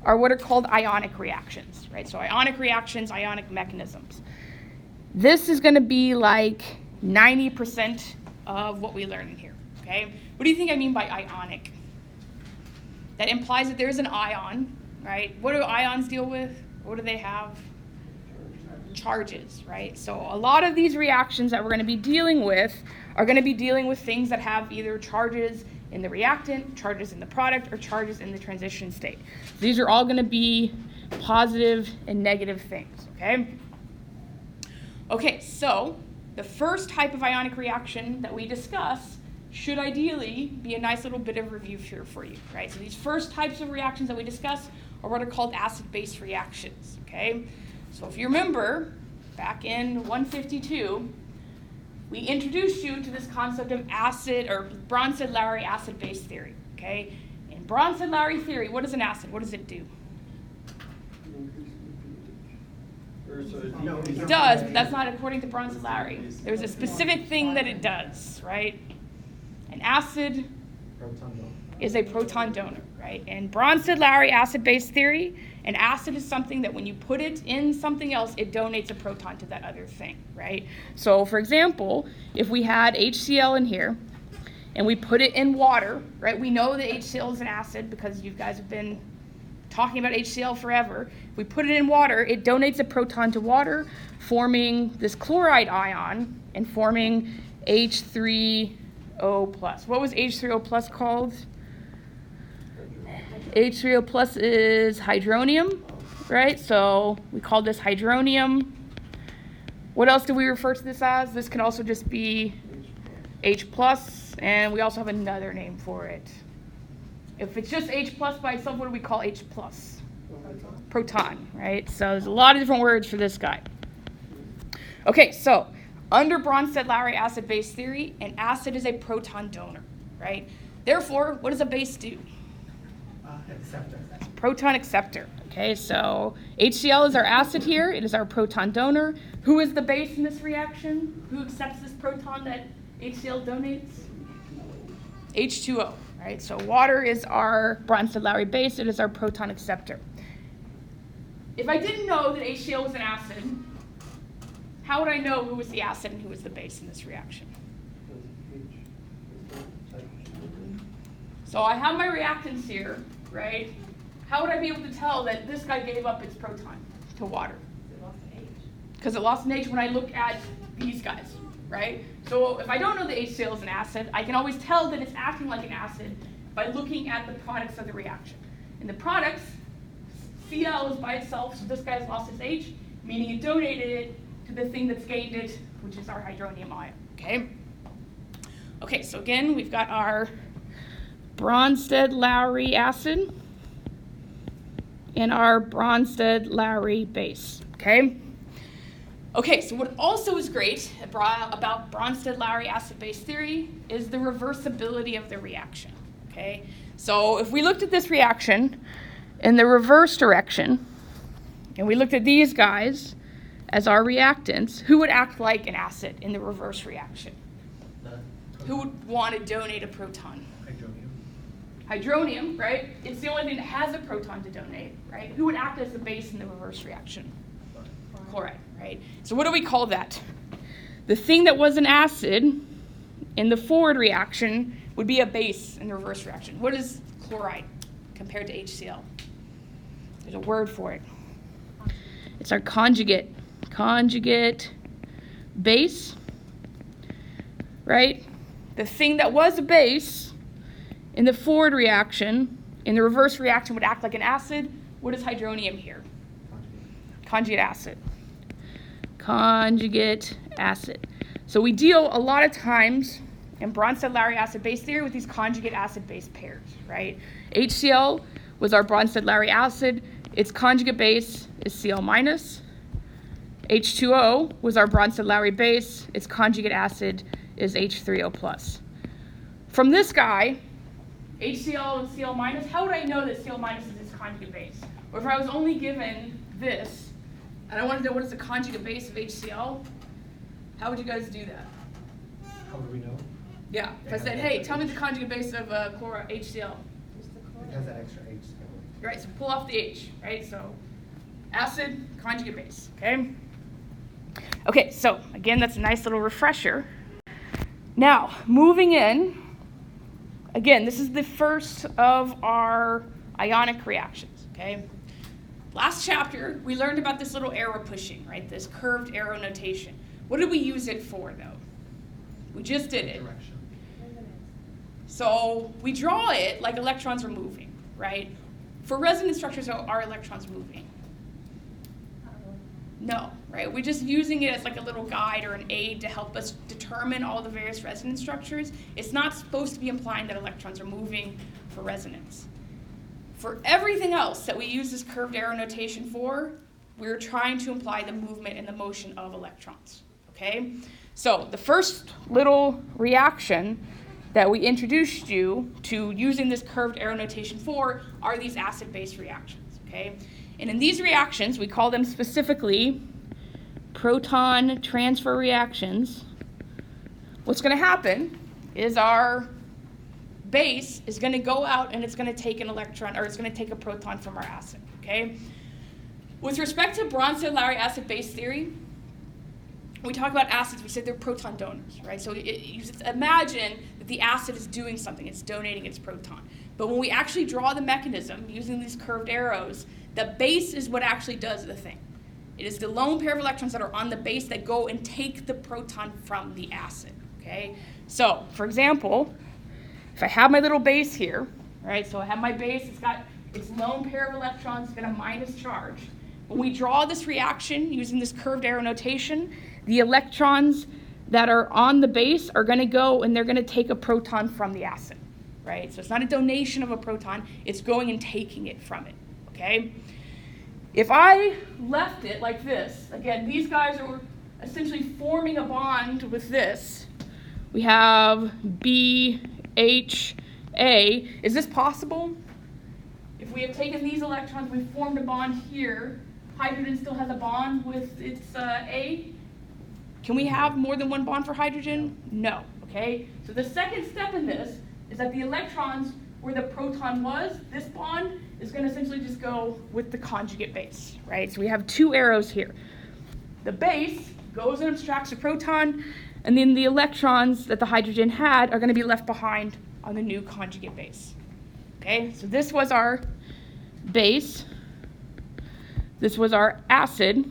are what are called ionic reactions, right? So ionic reactions, ionic mechanisms. This is going to be like 90% of what we learn in here, okay? What do you think I mean by ionic? That implies that there's an ion, right? What do ions deal with? What do they have? Charges, right? So a lot of these reactions that we're going to be dealing with are going to be dealing with things that have either charges in the reactant, charges in the product, or charges in the transition state. These are all going to be positive and negative things, okay? Okay, so the first type of ionic reaction that we discuss should ideally be a nice little bit of review here for you, right? So these first types of reactions that we discuss are what are called acid-base reactions, okay? So if you remember, back in 152, we introduced you to this concept of acid, or Bronsted-Lowry acid-base theory, okay? In Bronsted-Lowry theory, what is an acid? What does it do? It does, but that's not according to Bronsted-Lowry. There's a specific thing that it does, right? An acid is a proton donor, right? In Bronsted-Lowry acid-base theory, an acid is something that when you put it in something else, it donates a proton to that other thing, right? So for example, if we had HCl in here and we put it in water, right? We know that HCl is an acid because you guys have been talking about HCl forever. If we put it in water, it donates a proton to water, forming this chloride ion and forming H3O+. What was H3O+ called? H3O+ is hydronium, right? So we call this hydronium. What else do we refer to this as? This can also just be H+, and we also have another name for it. If it's just H+ by itself, what do we call H+? Proton, right? So there's a lot of different words for this guy. Okay, so under Bronsted-Lowry acid-base theory, an acid is a proton donor, right? Therefore, what does a base do? Acceptor. Proton acceptor. Okay, so HCl is our acid here. It is our proton donor. Who is the base in this reaction? Who accepts this proton that HCl donates? H2O, right? So water is our Bronsted-Lowry base. It is our proton acceptor. If I didn't know that HCl was an acid, how would I know who was the acid and who was the base in this reaction? So I have my reactants here, right? How would I be able to tell that this guy gave up its proton to water? Because it lost an H when I look at these guys, right? So if I don't know that HCl is an acid, I can always tell that it's acting like an acid by looking at the products of the reaction. In the products, Cl is by itself, so this guy's lost its H, meaning it donated it to the thing that's gained it, which is our hydronium ion, okay? Okay, so again, we've got our Bronsted-Lowry acid and our Bronsted-Lowry base, okay? Okay, so what also is great about Bronsted-Lowry acid-base theory is the reversibility of the reaction, okay? So if we looked at this reaction in the reverse direction, and we looked at these guys as our reactants, who would act like an acid in the reverse reaction? Who would want to donate a proton? Hydronium, right? It's the only thing that has a proton to donate, right? Who would act as the base in the reverse reaction? Chloride, right? So what do we call that? The thing that was an acid in the forward reaction would be a base in the reverse reaction. What is chloride compared to HCl? There's a word for it. It's our conjugate base, right? The thing that was a base in the forward reaction, in the reverse reaction would act like an acid. What is hydronium here? Conjugate acid. Conjugate acid. So we deal a lot of times in Bronsted-Lowry acid-base theory with these conjugate acid-base pairs, right? HCl was our Bronsted-Lowry acid. Its conjugate base is Cl-. H2O was our Bronsted-Lowry base. Its conjugate acid is H3O+. From this guy, HCl and Cl-, how would I know that Cl- is its conjugate base? Or if I was only given this, and I wanted to know what is the conjugate base of HCl, how would you guys do that? How do we know? Yeah, if I said, hey, tell me the conjugate base of HCl. It has that extra H. Right, so pull off the H, right? So acid, conjugate base, okay? Okay, so again, that's a nice little refresher. Now, moving in, again, this is the first of our ionic reactions, okay? Last chapter, we learned about this little arrow pushing, right? This curved arrow notation. What did we use it for, though? We just did it. Direction. So we draw it like electrons are moving, right? For resonance structures, are electrons moving? No, right? We're just using it as like a little guide or an aid to help us determine all the various resonance structures. It's not supposed to be implying that electrons are moving for resonance. For everything else that we use this curved arrow notation for, we're trying to imply the movement and the motion of electrons, okay? So the first little reaction that we introduced you to using this curved arrow notation for are these acid-base reactions, okay? And in these reactions, we call them specifically proton transfer reactions. What's going to happen is our base is going to go out and it's going to take an electron, or it's going to take a proton from our acid, okay? With respect to Bronsted-Lowry acid-base theory, we talk about acids, we said they're proton donors, right? So you just imagine that the acid is doing something, it's donating its proton. But when we actually draw the mechanism using these curved arrows, the base is what actually does the thing. It is the lone pair of electrons that are on the base that go and take the proton from the acid, okay? So, for example, if I have my little base here, right? So I have my base, it's got its lone pair of electrons, it's got a minus charge. When we draw this reaction using this curved arrow notation, the electrons that are on the base are going to go and they're going to take a proton from the acid, right? So it's not a donation of a proton, it's going and taking it from it, okay? If I left it like this, again, these guys are essentially forming a bond with this. We have B, H, A. Is this possible? If we have taken these electrons, we've formed a bond here. Hydrogen still has a bond with its A. Can we have more than one bond for hydrogen? No, okay? So the second step in this is that the electrons where the proton was, this bond is going to essentially just go with the conjugate base, right? So we have two arrows here. The base goes and abstracts a proton, and then the electrons that the hydrogen had are going to be left behind on the new conjugate base. Okay, so this was our base. This was our acid.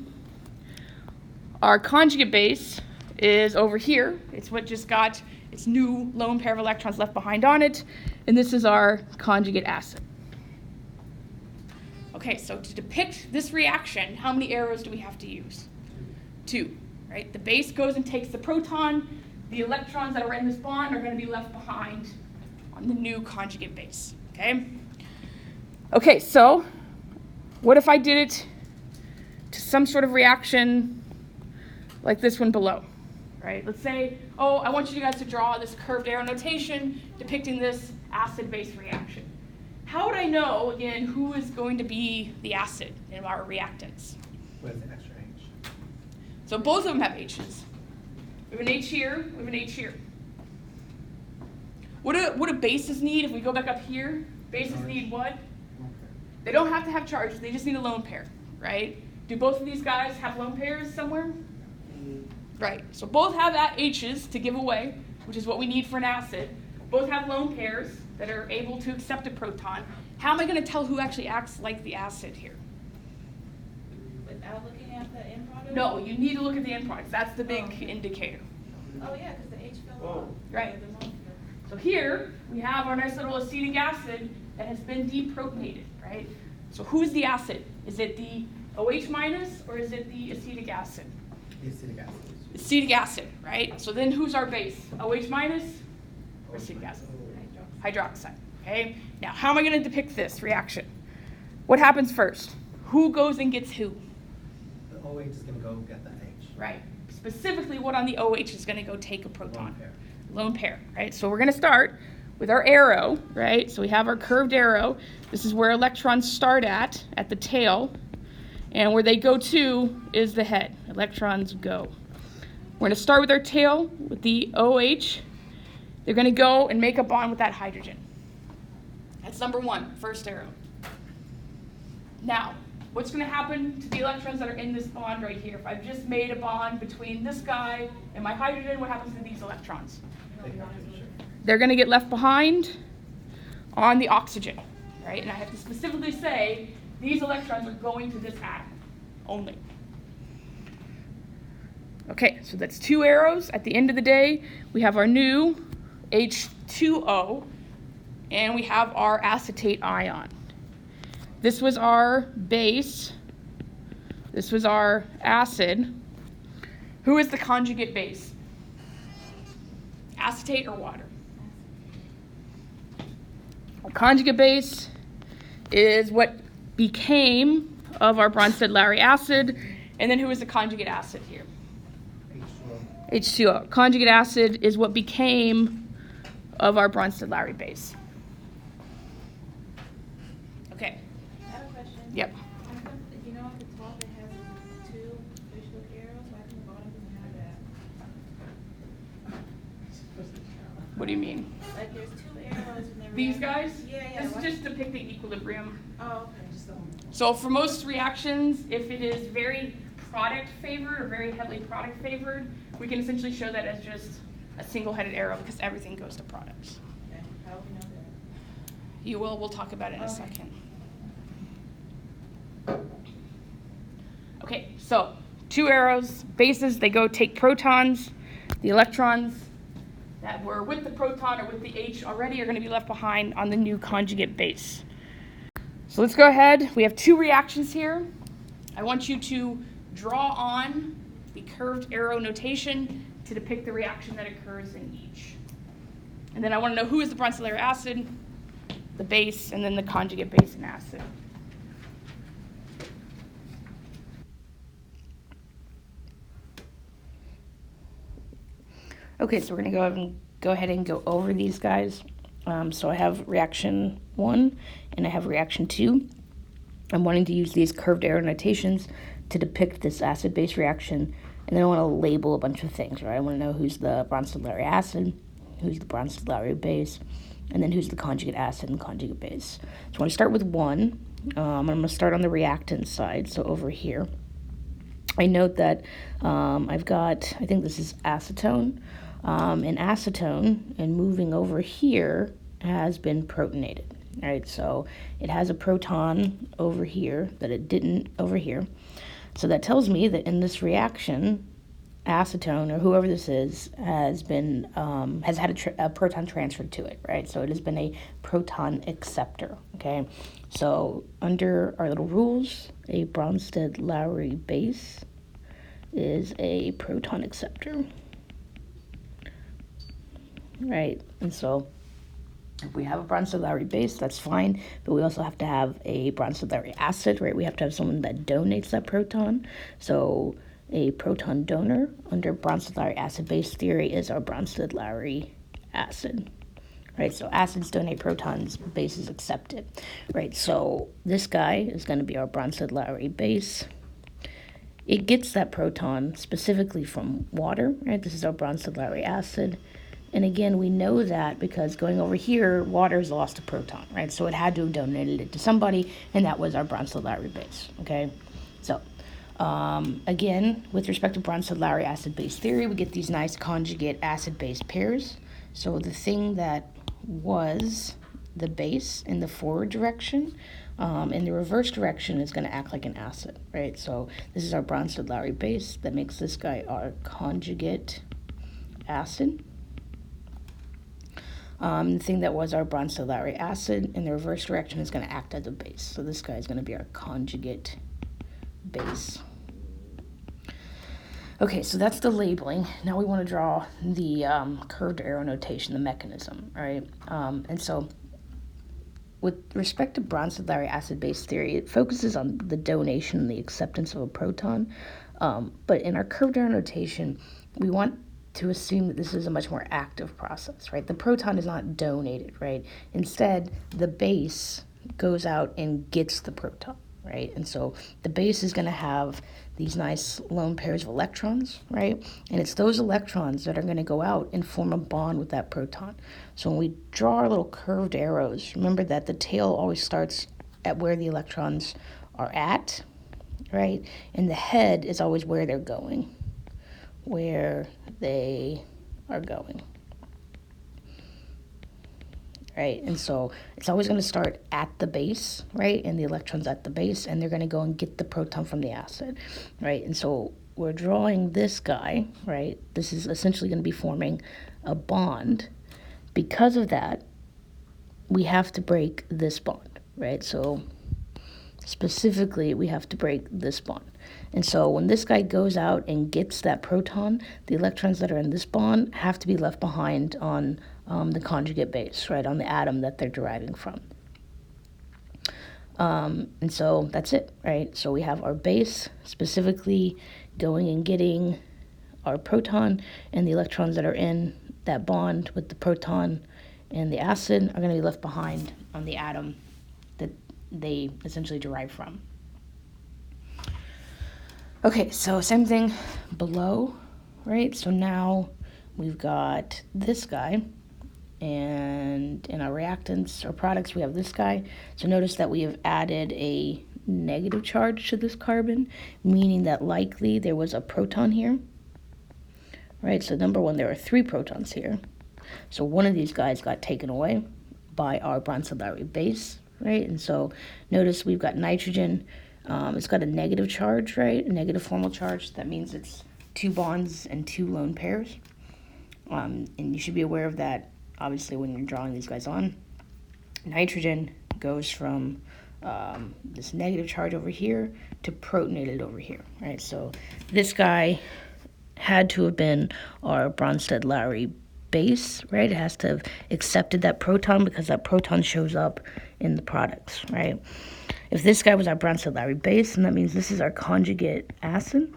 Our conjugate base is over here. It's what just got its new lone pair of electrons left behind on it. And this is our conjugate acid. Okay, so to depict this reaction, how many arrows do we have to use? 2, right? The base goes and takes the proton. The electrons that are in this bond are going to be left behind on the new conjugate base, okay? Okay, so what if I did it to some sort of reaction like this one below, right? Let's say, oh, I want you guys to draw this curved arrow notation depicting this acid-base reaction. How would I know, again, who is going to be the acid in our reactants? What is the extra H? So both of them have H's. We have an H here, we have an H here. What do bases need if we go back up here? Bases need what? They don't have to have charges, they just need a lone pair, right? Do both of these guys have lone pairs somewhere? Right, so both have that H's to give away, which is what we need for an acid. Both have lone pairs that are able to accept a proton. How am I going to tell who actually acts like the acid here? Without looking at the end product? No, you need to look at the end products. That's the big indicator. Oh yeah, because the H fell off. Right. So here we have our nice little acetic acid that has been deprotonated, right? So who's the acid? Is it the OH minus or is it the acetic acid? The acetic acid. Acetic acid, right? So then who's our base? OH minus or acetic acid? Hydroxide, okay? Now, how am I going to depict this reaction? What happens first? Who goes and gets who? The OH is going to go get the H. Right. Specifically, what on the OH is going to go take a proton? Lone pair. Lone pair, right? So we're going to start with our arrow, right? So we have our curved arrow. This is where electrons start at the tail. And where they go to is the head. Electrons go. We're going to start with our tail, with the OH. They're going to go and make a bond with that hydrogen. That's number 1, first arrow. Now, what's going to happen to the electrons that are in this bond right here? If I've just made a bond between this guy and my hydrogen, what happens to these electrons? They're going to get left behind on the oxygen, right? And I have to specifically say these electrons are going to this atom only. Okay, so that's 2 arrows. At the end of the day, we have our new H2O, and we have our acetate ion. This was our base. This was our acid. Who is the conjugate base? Acetate or water? Our conjugate base is what became of our Bronsted-Lowry acid. And then who is the conjugate acid here? H2O. Conjugate acid is what became of our Bronsted-Lowry base. Okay. I have a question. Yep. How come, you know, at the top it has 2 fish-hook arrows, why can the bottom doesn't have that? What do you mean? Like there's 2 arrows and they're. These guys? Yeah. This is just depicting equilibrium. Oh, okay. So for most reactions, if it is very product favored or very heavily product favored, we can essentially show that as just a single-headed arrow because everything goes to products. Okay. How do we know that? You will. We'll talk about it in a second. Okay, so 2 arrows, bases, they go take protons. The electrons that were with the proton or with the H already are going to be left behind on the new conjugate base. So let's go ahead. We have 2 reactions here. I want you to draw on the curved arrow notation to depict the reaction that occurs in each. And then I want to know who is the Bronsted-Lowry acid, the base, and then the conjugate base and acid. Okay, so we're going to go ahead and go over these guys. So I have reaction 1 and I have reaction 2. I'm wanting to use these curved arrow notations to depict this acid-base reaction, and then I want to label a bunch of things, right? I want to know who's the Bronsted-Lowry acid, who's the Bronsted-Lowry base, and then who's the conjugate acid and conjugate base. So I want to start with 1. I'm going to start on the reactant side, so over here. I note that I've got, I think this is acetone, and acetone, and moving over here, has been protonated. All right, so it has a proton over here that it didn't over here. So that tells me that in this reaction, acetone, or whoever this is, has been has had a proton transferred to it, right? So it has been a proton acceptor, okay? So under our little rules, a Bronsted-Lowry base is a proton acceptor, right? And so if we have a Bronsted-Lowry base, that's fine, but we also have to have a Bronsted-Lowry acid, right? We have to have someone that donates that proton. So a proton donor under Bronsted-Lowry acid-base theory is our Bronsted-Lowry acid, right? So acids donate protons, bases accept it, right? So this guy is going to be our Bronsted-Lowry base. It gets that proton specifically from water, right? This is our Bronsted-Lowry acid. And again, we know that because going over here, water's lost a proton, right? So it had to have donated it to somebody, and that was our Bronsted-Lowry base, okay? So, again, with respect to Bronsted-Lowry acid-base theory, we get these nice conjugate acid-base pairs. So the thing that was the base in the forward direction, in the reverse direction is going to act like an acid, right? So this is our Bronsted-Lowry base that makes this guy our conjugate acid. The thing that was our Bronsted-Lowry acid in the reverse direction is going to act as a base. So this guy is going to be our conjugate base. Okay, so that's the labeling. Now we want to draw the curved arrow notation, the mechanism, right? And so with respect to Bronsted-Lowry acid-base theory, it focuses on the donation and the acceptance of a proton. But in our curved arrow notation, we want to assume that this is a much more active process, right? The proton is not donated, right? Instead, the base goes out and gets the proton, right? And so the base is going to have these nice lone pairs of electrons, right? And it's those electrons that are going to go out and form a bond with that proton. So when we draw our little curved arrows, remember that the tail always starts at where the electrons are at, right? And the head is always where they're going, where they are going. Right, and so it's always going to start at the base, right, and the electron's at the base, and they're going to go and get the proton from the acid, right, and so we're drawing this guy, right, this is essentially going to be forming a bond. Because of that, we have to break this bond, right, so specifically we have to break this bond. And so when this guy goes out and gets that proton, the electrons that are in this bond have to be left behind on the conjugate base, right, on the atom that they're deriving from. And so that's it, right? So we have our base specifically going and getting our proton, and the electrons that are in that bond with the proton and the acid are going to be left behind on the atom that they essentially derive from. Okay, so same thing below, right? So now we've got this guy, and in our reactants or products, we have this guy. So notice that we have added a negative charge to this carbon, meaning that likely there was a proton here, right? So number one, there are 3 protons here. So one of these guys got taken away by our Bronsted-Lowry base, right? And so notice we've got nitrogen. It's got a negative charge, right? A negative formal charge. That means it's 2 bonds and 2 lone pairs. And you should be aware of that, obviously, when you're drawing these guys on. Nitrogen goes from this negative charge over here to protonated over here, right? So this guy had to have been our Bronsted-Lowry base, right? It has to have accepted that proton because that proton shows up in the products, right? If this guy was our Bronsted-Lowry base, and that means this is our conjugate acid.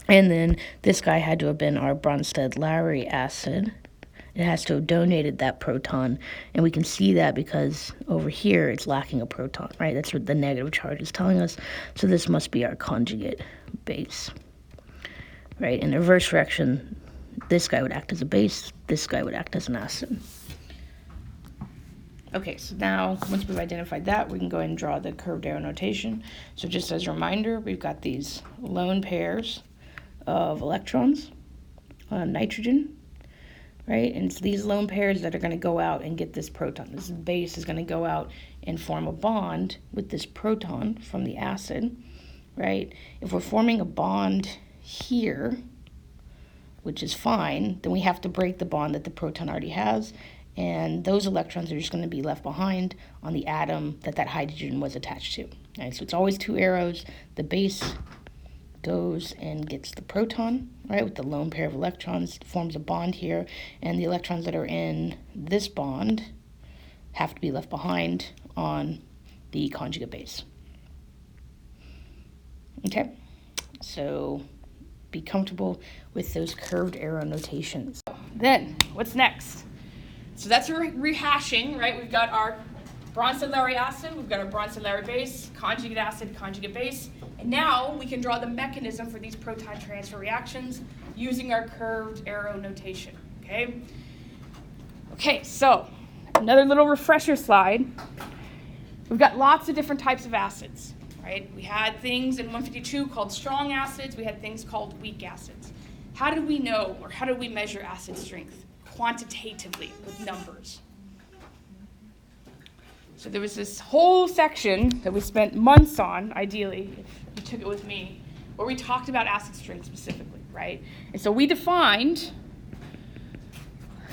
And then this guy had to have been our Bronsted-Lowry acid. It has to have donated that proton, and we can see that because over here it's lacking a proton, right? That's what the negative charge is telling us. So this must be our conjugate base, right? In the reverse direction, this guy would act as a base, this guy would act as an acid. Okay, so now once we've identified that, we can go ahead and draw the curved arrow notation. So just as a reminder, we've got these lone pairs of electrons on nitrogen, right? And it's these lone pairs that are going to go out and get this proton. This base is going to go out and form a bond with this proton from the acid, right? If we're forming a bond here, which is fine, then we have to break the bond that the proton already has, and those electrons are just going to be left behind on the atom that that hydrogen was attached to. Right? So it's always 2 arrows. The base goes and gets the proton, right, with the lone pair of electrons, forms a bond here, and the electrons that are in this bond have to be left behind on the conjugate base. Okay, so be comfortable with those curved arrow notations. Then, what's next? So that's rehashing, right? We've got our Bronsted-Lowry acid, we've got our Bronsted-Lowry base, conjugate acid, conjugate base, and now we can draw the mechanism for these proton transfer reactions using our curved arrow notation, okay? Okay, so another little refresher slide. We've got lots of different types of acids, right? We had things in 152 called strong acids, we had things called weak acids. How do we know, or how do we measure acid strength? Quantitatively, with numbers. So there was this whole section that we spent months on, ideally, if you took it with me, where we talked about acid strength specifically, right? And so we defined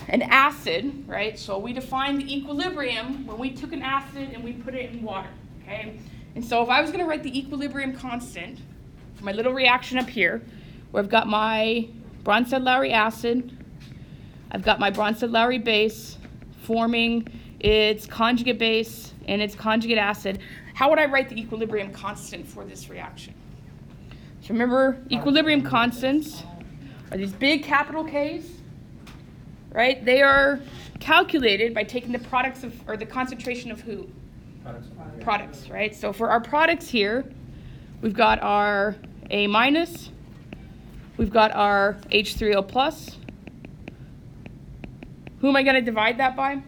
an acid, right? So we defined the equilibrium when we took an acid and we put it in water, okay? And so if I was going to write the equilibrium constant for my little reaction up here, where I've got my Bronsted-Lowry acid, I've got my Bronsted-Lowry base forming its conjugate base and its conjugate acid. How would I write the equilibrium constant for this reaction? So remember, equilibrium constants are these big capital K's, right? They are calculated by taking the products of, or the concentration of who? Products, right? So for our products here, we've got our A minus, we've got our H3O plus. Who am I going to divide that by?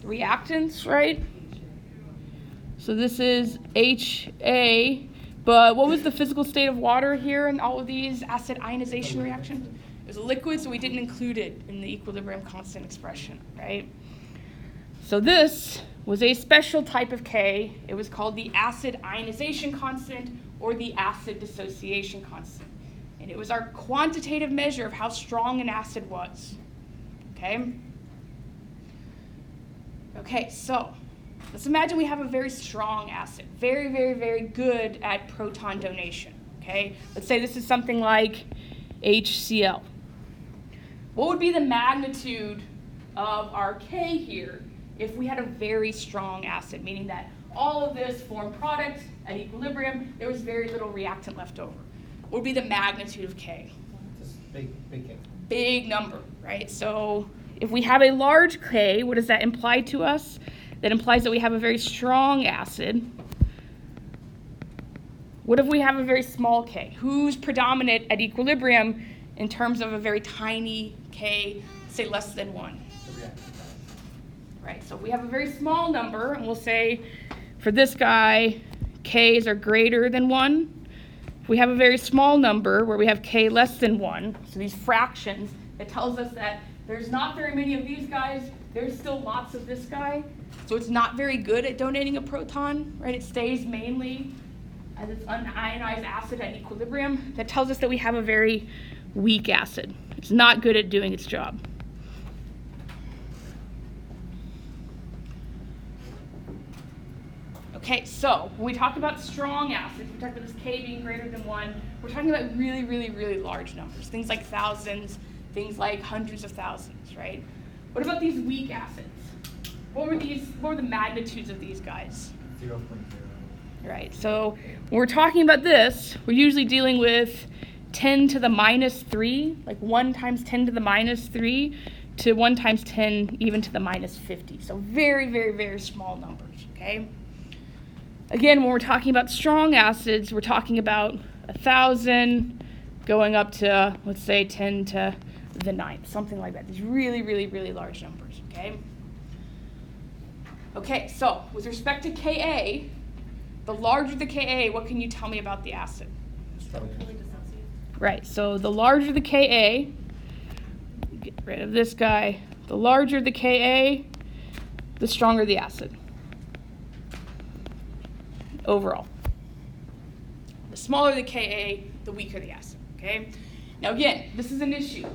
Reactants, right? So this is HA, but what was the physical state of water here in all of these acid ionization reactions? It was a liquid, so we didn't include it in the equilibrium constant expression, right? So this was a special type of K. It was called the acid ionization constant or the acid dissociation constant. And it was our quantitative measure of how strong an acid was, okay? Okay, so let's imagine we have a very strong acid, very, very, very good at proton donation, okay? Let's say this is something like HCl. What would be the magnitude of our K here if we had a very strong acid, meaning that all of this formed product at equilibrium, there was very little reactant left over? What would be the magnitude of K? Just big K. Big number, right? So if we have a large K, what does that imply to us? That implies that we have a very strong acid. What if we have a very small K? Who's predominant at equilibrium in terms of a very tiny K, say less than 1? The reactant size. Right, so if we have a very small number, and we'll say for this guy, K's are greater than 1. If we have a very small number where we have K less than 1, so these fractions, it tells us that there's not very many of these guys, there's still lots of this guy, so it's not very good at donating a proton, right? It stays mainly as its unionized acid at equilibrium. That tells us that we have a very weak acid. It's not good at doing its job. Okay, so when we talk about strong acids, we talk about this K being greater than 1, we're talking about really, really, really large numbers, things like thousands, things like hundreds of thousands, right? What about these weak acids? What were the magnitudes of these guys? 0.0. Right, so when we're talking about this, we're usually dealing with 10 to the minus 3, like 1 times 10 to the minus 3 to 1 times 10 even to the minus 50. So very, very, very small numbers, okay? Again, when we're talking about strong acids, we're talking about 1,000 going up to, let's say, 10 to the 9th, something like that. These really, really, really large numbers, okay? Okay, so with respect to Ka, the larger the Ka, what can you tell me about the acid? Stronger. Right, so the larger the Ka, get rid of this guy, the larger the Ka, the stronger the acid overall. The smaller the Ka, the weaker the acid, okay? Now again, this is an issue.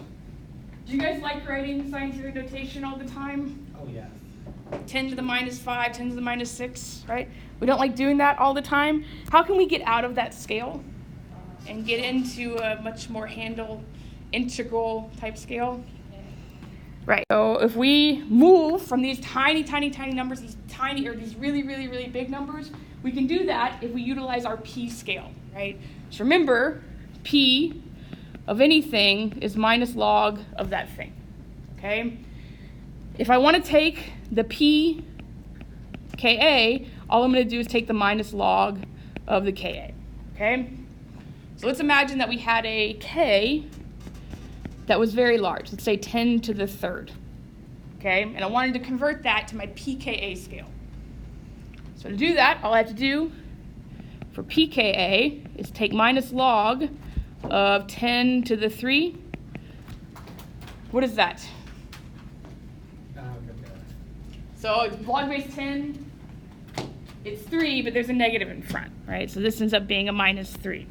Do you guys like writing scientific notation all the time? Oh, yes. 10 to the minus 5, 10 to the minus 6, right? We don't like doing that all the time. How can we get out of that scale and get into a much more integral type scale? Right, so if we move from these tiny, tiny, tiny numbers, these really, really, really big numbers, we can do that if we utilize our P scale, right? So remember, P of anything is minus log of that thing, okay? If I want to take the P Ka, all I'm going to do is take the minus log of the Ka, okay? So let's imagine that we had a K that was very large, let's say 10 to the 3rd, okay? And I wanted to convert that to my pKa scale. So to do that, all I have to do for pKa is take minus log of 10 to the 3. What is that? So it's log base 10, it's 3, but there's a negative in front, right? So this ends up being a minus 3.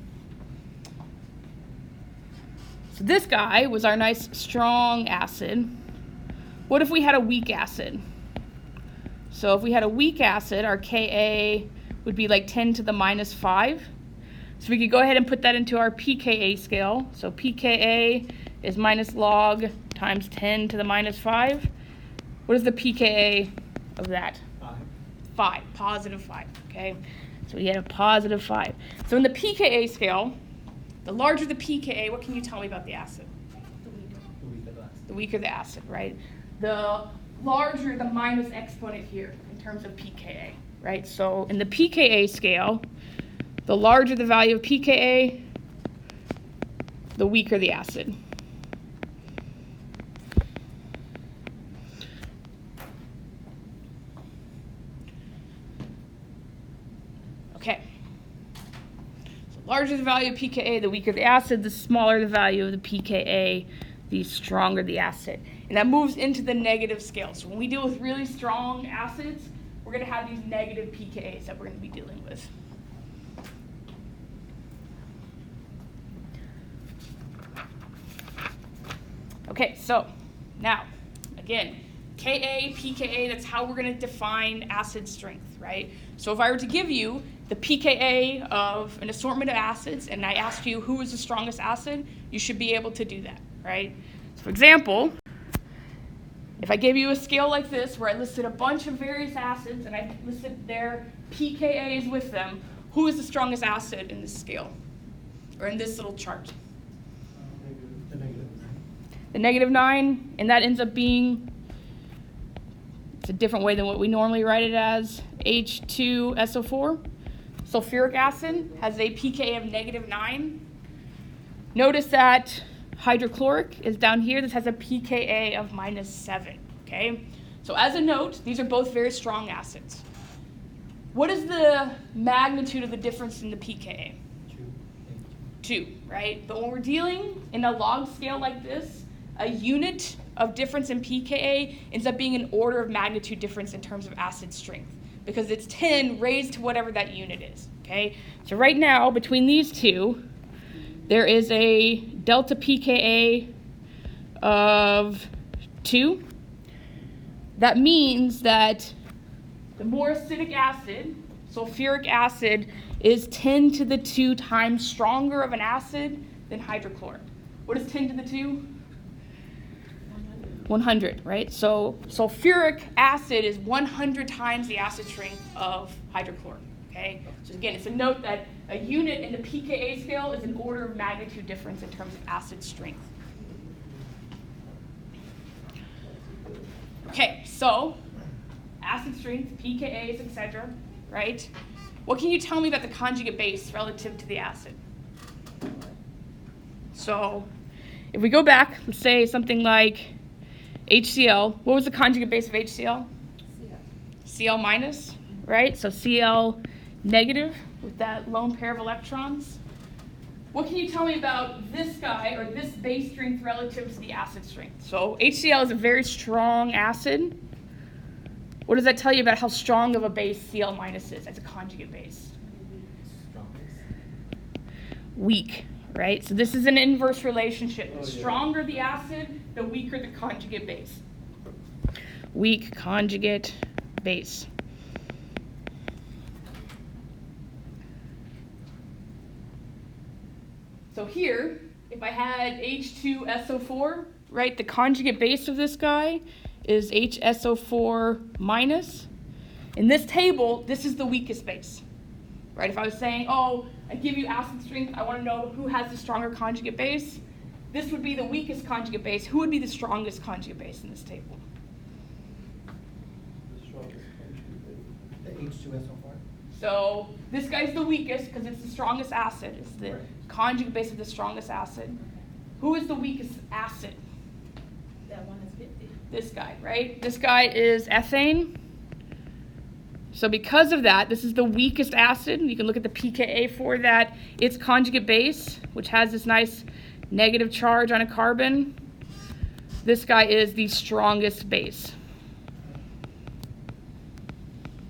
So this guy was our nice strong acid. What if we had a weak acid? So if we had a weak acid, our Ka would be like 10 to the minus 5. So we could go ahead and put that into our pKa scale. So pKa is minus log times 10 to the minus 5. What is the pKa of that? 5, positive 5, okay? So we get a positive 5. So in the pKa scale, the larger the pKa, what can you tell me about the acid? The weaker the acid, right? The larger the minus exponent here in terms of pKa, right? So in the pKa scale, the larger the value of pKa, the weaker the acid. larger the value of pKa, the weaker the acid, the smaller the value of the pKa, the stronger the acid. And that moves into the negative scale. So when we deal with really strong acids, we're going to have these negative pKa's that we're going to be dealing with. Okay, so now, again, Ka, pKa, that's how we're going to define acid strength, right? So if I were to give you the pKa of an assortment of acids and I asked you who is the strongest acid, you should be able to do that, right? So for example, if I gave you a scale like this where I listed a bunch of various acids and I listed their pKa's with them, who is the strongest acid in this scale or in this little chart? The negative. The -9, and that ends up being, it's a different way than what we normally write it as, H2SO4. Sulfuric acid has a pKa of -9. Notice that hydrochloric is down here. This has a pKa of -7, okay? So as a note, these are both very strong acids. What is the magnitude of the difference in the pKa? 2, right? But when we're dealing in a log scale like this, a unit of difference in pKa ends up being an order of magnitude difference in terms of acid strength because it's 10 raised to whatever that unit is, okay? So right now, between these two, there is a delta pKa of 2. That means that the more acidic acid, sulfuric acid, is 10 to the 2 times stronger of an acid than hydrochloric. What is 10 to the 2? 100, right? So sulfuric acid is 100 times the acid strength of hydrochloric, okay? So again, it's a note that a unit in the pKa scale is an order of magnitude difference in terms of acid strength. Okay, so acid strength, pKa's, etc., right? What can you tell me about the conjugate base relative to the acid? So if we go back, let's say something like HCl, what was the conjugate base of HCl? Cl minus, right? So Cl negative with that lone pair of electrons. What can you tell me about this guy or this base strength relative to the acid strength? So HCl is a very strong acid. What does that tell you about how strong of a base Cl minus is as a conjugate base? Weak, right? So this is an inverse relationship. The stronger the acid, the weaker the conjugate base. Weak conjugate base. So here, if I had H2SO4, right, the conjugate base of this guy is HSO4 minus. In this table, this is the weakest base, right? If I was saying, oh, I give you acid strength, I want to know who has the stronger conjugate base, this would be the weakest conjugate base. Who would be the strongest conjugate base in this table? The H2SO4. So this guy's the weakest because it's the strongest acid. It's the conjugate base of the strongest acid. Who is the weakest acid? That one is 50. This guy, right? This guy is ethane. So because of that, this is the weakest acid. You can look at the pKa for that. Its conjugate base, which has this nice negative charge on a carbon. This guy is the strongest base.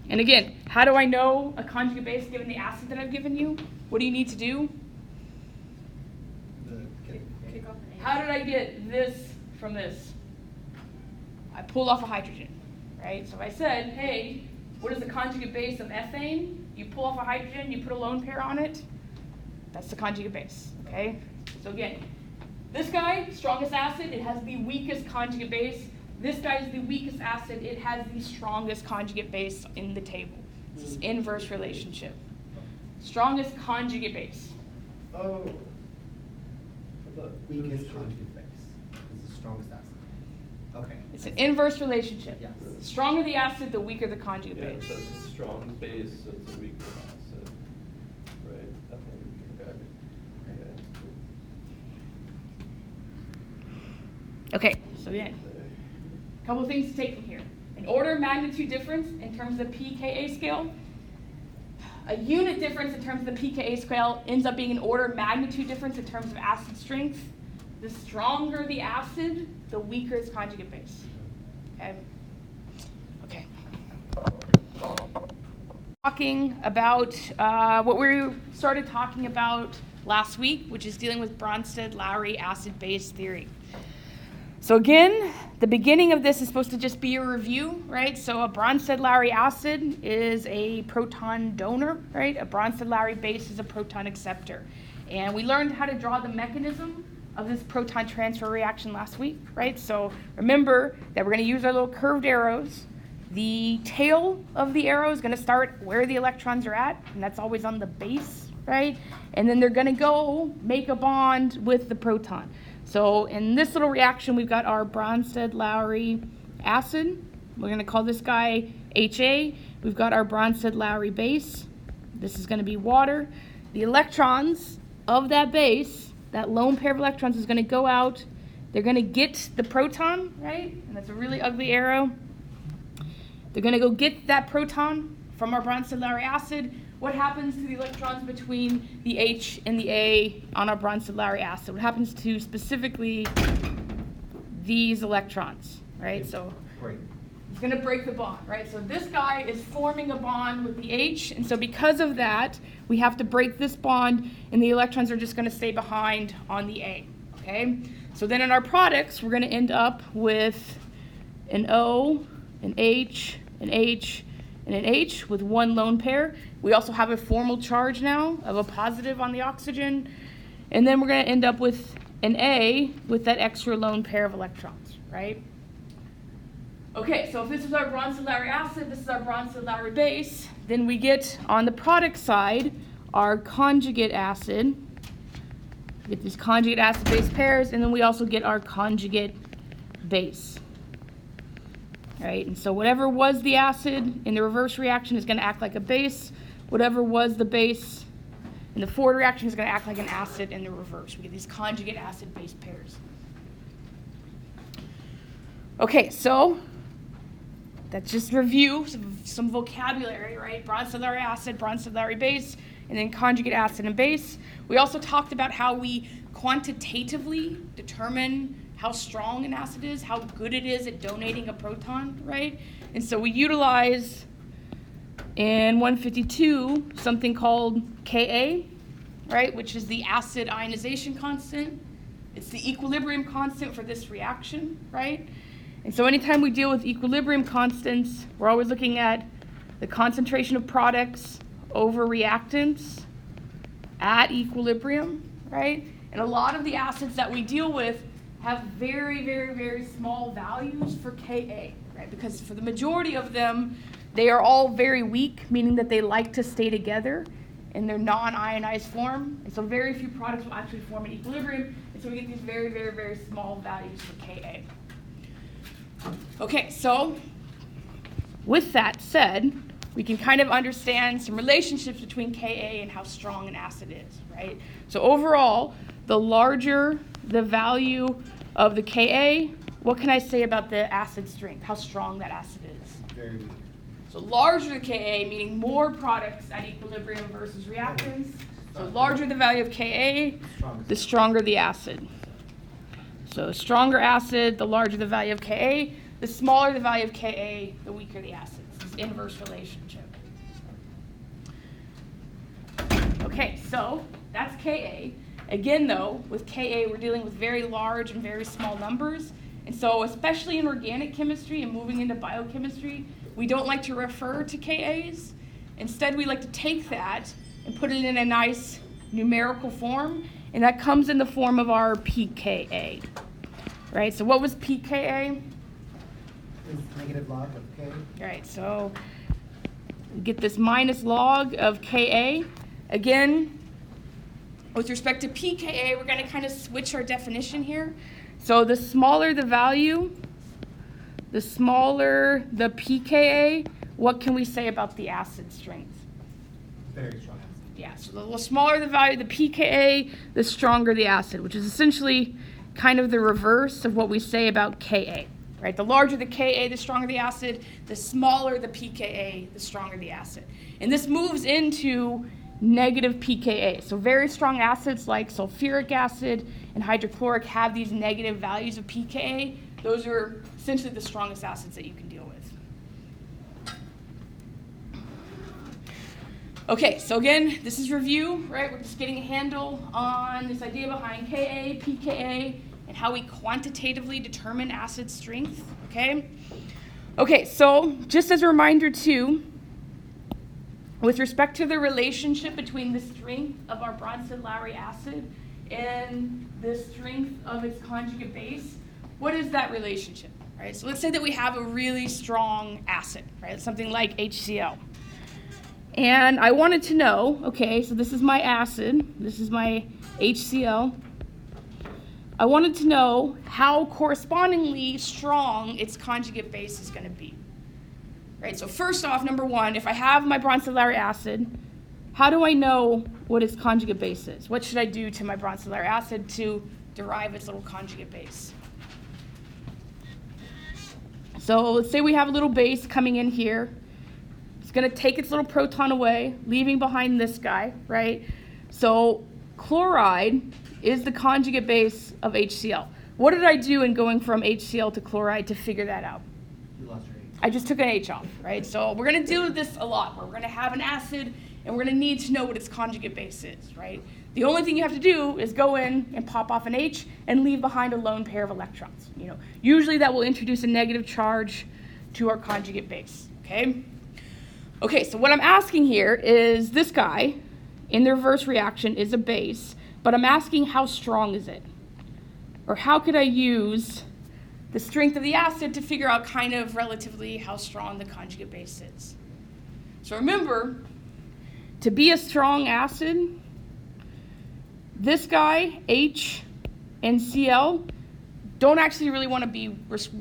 And again, how do I know a conjugate base given the acid that I've given you? What do you need to do? Kick off the How did I get this from this? I pulled off a hydrogen, right? So if I said, hey, what is the conjugate base of ethane? You pull off a hydrogen, you put a lone pair on it. That's the conjugate base, okay? So again, this guy, strongest acid, it has the weakest conjugate base. This guy is the weakest acid. It has the strongest conjugate base in the table. It's this inverse relationship. Strongest conjugate base. Oh. The weakest conjugate base is the strongest acid. Okay. It's an inverse relationship. Yes. The stronger the acid, the weaker the conjugate Yeah, base. so it's a strong base, so it's a weaker acid, right? Okay, so again, a couple of things to take from here. An order of magnitude difference in terms of pKa scale. a unit difference in terms of the pKa scale ends up being an order of magnitude difference in terms of acid strength. The stronger the acid, the weaker its conjugate base. Okay. Okay. Talking about what we started talking about last week, which is dealing with Bronsted-Lowry acid-base theory. So again, the beginning of this is supposed to just be a review, right? So a Bronsted-Lowry acid is a proton donor, right? A Bronsted-Lowry base is a proton acceptor. And we learned how to draw the mechanism of this proton transfer reaction last week, right? So remember that we're going to use our little curved arrows. The tail of the arrow is going to start where the electrons are at, and that's always on the base, right? And then they're going to go make a bond with the proton. So in this little reaction, we've got our Bronsted-Lowry acid. We're going to call this guy HA. We've got our Bronsted-Lowry base. This is going to be water. The electrons of that base, that lone pair of electrons, is going to go out. They're going to get the proton, right? And that's a really ugly arrow. They're going to go get that proton from our Bronsted-Lowry acid. What happens to the electrons between the H and the A on our Bronsted-Lowry acid? What happens to specifically these electrons, right? So it's going to break the bond, right? So this guy is forming a bond with the H, and so because of that, we have to break this bond, and the electrons are just going to stay behind on the A, okay? So then in our products, we're going to end up with an O, an H, an H, and an H with one lone pair. We also have a formal charge now of a positive on the oxygen. And then we're going to end up with an A with that extra lone pair of electrons, right? Okay, so if this is our Bronsted-Lowry acid, this is our Bronsted-Lowry base, then we get on the product side our conjugate acid. We get these conjugate acid-base pairs, and then we also get our conjugate base. Right, and so whatever was the acid in the reverse reaction is going to act like a base. Whatever was the base in the forward reaction is going to act like an acid in the reverse. We get these conjugate acid-base pairs. Okay, so that's just review, some vocabulary, right? Bronsted-Lowry acid, Bronsted-Lowry base, and then conjugate acid and base. We also talked about how we quantitatively determine how strong an acid is, how good it is at donating a proton, right? And so we utilize in 152 something called Ka, right, which is the acid ionization constant. It's the equilibrium constant for this reaction, right? And so anytime we deal with equilibrium constants, we're always looking at the concentration of products over reactants at equilibrium, right? And a lot of the acids that we deal with have very, very, very small values for Ka, right? Because for the majority of them, they are all very weak, meaning that they like to stay together in their non-ionized form. And so very few products will actually form an equilibrium. And so we get these very, very, very small values for Ka. Okay, so with that said, we can kind of understand some relationships between Ka and how strong an acid is, right? So overall, the larger the value of the Ka, what can I say about the acid strength, how strong that acid is? Very weak. So larger the Ka, meaning more products at equilibrium versus reactants. So larger the value of Ka, the stronger the acid. So stronger acid, the larger the value of Ka. The smaller the value of Ka, the weaker the acid. It's this inverse relationship. Okay, so that's Ka. Again, though, with Ka, we're dealing with very large and very small numbers. And so, especially in organic chemistry and moving into biochemistry, we don't like to refer to Kas. Instead, we like to take that and put it in a nice numerical form, and that comes in the form of our pKa. Right, so what was pKa? It's negative log of K. Right, so we get this minus log of Ka. Again, with respect to pKa, we're going to kind of switch our definition here. So the smaller the value, the smaller the pKa, what can we say about the acid strength? Very strong acid. Yeah, so the smaller the value of the pKa, the stronger the acid, which is essentially kind of the reverse of what we say about Ka. right? The larger the Ka, the stronger the acid. The smaller the pKa, the stronger the acid. And this moves into negative pKa. So very strong acids like sulfuric acid and hydrochloric have these negative values of pKa. Those are essentially the strongest acids that you can deal with. Okay, so again, this is review, right? We're just getting a handle on this idea behind Ka, pKa, and how we quantitatively determine acid strength, okay? Okay, so just as a reminder too, with respect to the relationship between the strength of our Bronsted-Lowry acid and the strength of its conjugate base, what is that relationship, right? So let's say that we have a really strong acid, right? Something like HCl. And I wanted to know, okay, so this is my acid, this is my HCl. I wanted to know how correspondingly strong its conjugate base is going to be. Right, so first off, number one, if I have my Bronsted-Lowry acid, how do I know what its conjugate base is? What should I do to my Bronsted-Lowry acid to derive its little conjugate base? So let's say we have a little base coming in here. It's going to take its little proton away, leaving behind this guy, right? So chloride is the conjugate base of HCl. What did I do in going from HCl to chloride to figure that out? You lost your H. I just took an H off, right? So we're going to do this a lot, where we're going to have an acid, and we're going to need to know what its conjugate base is, right? The only thing you have to do is go in and pop off an H and leave behind a lone pair of electrons. You know, usually that will introduce a negative charge to our conjugate base, okay? Okay, so what I'm asking here is this guy in the reverse reaction is a base, but I'm asking how strong is it? Or how could I use the strength of the acid to figure out kind of relatively how strong the conjugate base is? So remember, to be a strong acid, this guy, H and Cl, don't actually really want to be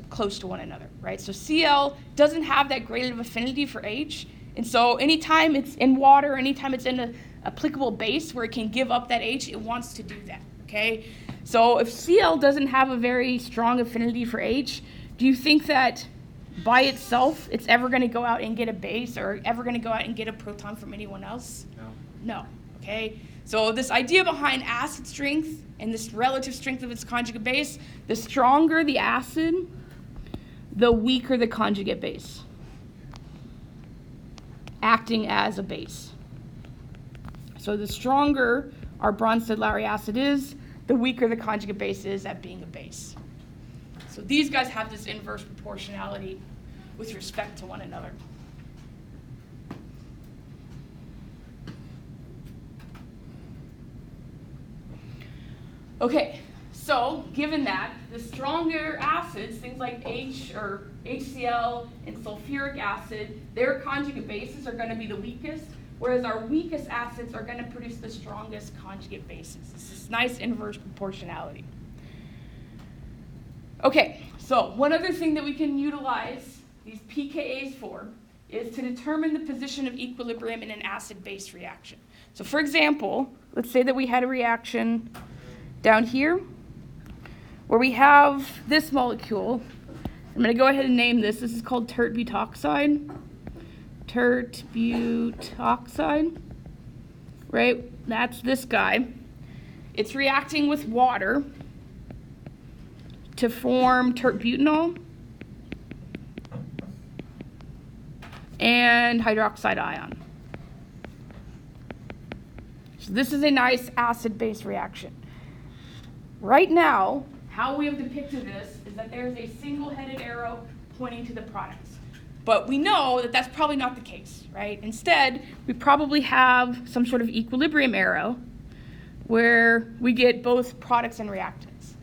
close to one another, right? So Cl doesn't have that great of affinity for H, and so anytime it's in water, anytime it's in an applicable base where it can give up that H, it wants to do that, okay? So if Cl doesn't have a very strong affinity for H, do you think that by itself it's ever going to go out and get a base or ever going to go out and get a proton from anyone else? No, okay? So this idea behind acid strength and this relative strength of its conjugate base, the stronger the acid, the weaker the conjugate base, acting as a base. So the stronger our Bronsted-Lowry acid is, the weaker the conjugate base is at being a base. So these guys have this inverse proportionality with respect to one another. Okay, so given that, the stronger acids, things like H or HCl and sulfuric acid, their conjugate bases are going to be the weakest, whereas our weakest acids are going to produce the strongest conjugate bases. This is nice inverse proportionality. Okay, so one other thing that we can utilize these pKa's for is to determine the position of equilibrium in an acid-base reaction. So for example, let's say that we had a reaction down here where we have this molecule. I'm going to go ahead and name this. This is called tert butoxide. Tert butoxide, right? That's this guy. It's reacting with water to form tert butanol and hydroxide ion. So this is a nice acid-base reaction. Right now, how we have depicted this is that there's a single-headed arrow pointing to the products. But we know that that's probably not the case, right? Instead, we probably have some sort of equilibrium arrow where we get both products and reactants.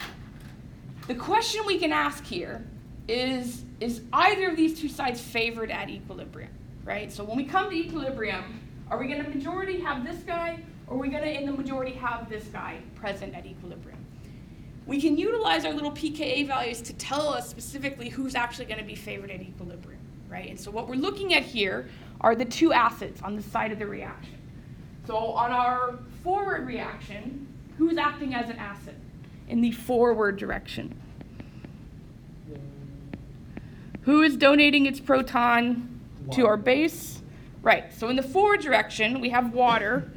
The question we can ask here is either of these two sides favored at equilibrium, right? So when we come to equilibrium, are we going to majority have this guy, or are we going to, in the majority, have this guy present at equilibrium? We can utilize our little pKa values to tell us specifically who's actually going to be favored at equilibrium, right? And so what we're looking at here are the two acids on the side of the reaction. So on our forward reaction, who's acting as an acid in the forward direction? Who is donating its proton to our base? Right, so in the forward direction, we have water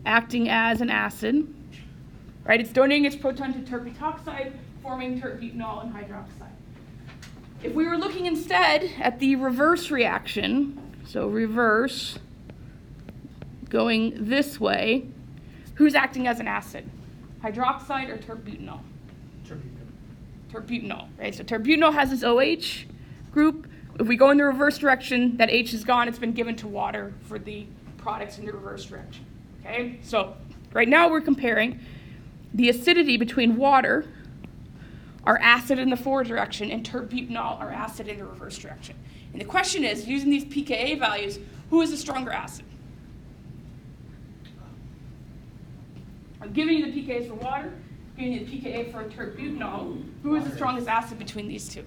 acting as an acid. Right, it's donating its proton to tert-butoxide, forming tert-butanol and hydroxide. If we were looking instead at the reverse reaction, so reverse, going this way, who's acting as an acid? Hydroxide or tert-butanol? Tert-butanol, right? So tert-butanol has this OH group. If we go in the reverse direction, that H is gone. It's been given to water for the products in the reverse direction, okay? So right now we're comparing the acidity between water, our acid in the forward direction, and tert-butanol, our acid in the reverse direction. And the question is, using these pKa values, who is the stronger acid? I'm giving you the pKa's for water, giving you the pKa for tert-butanol. Who is the strongest acid between these two?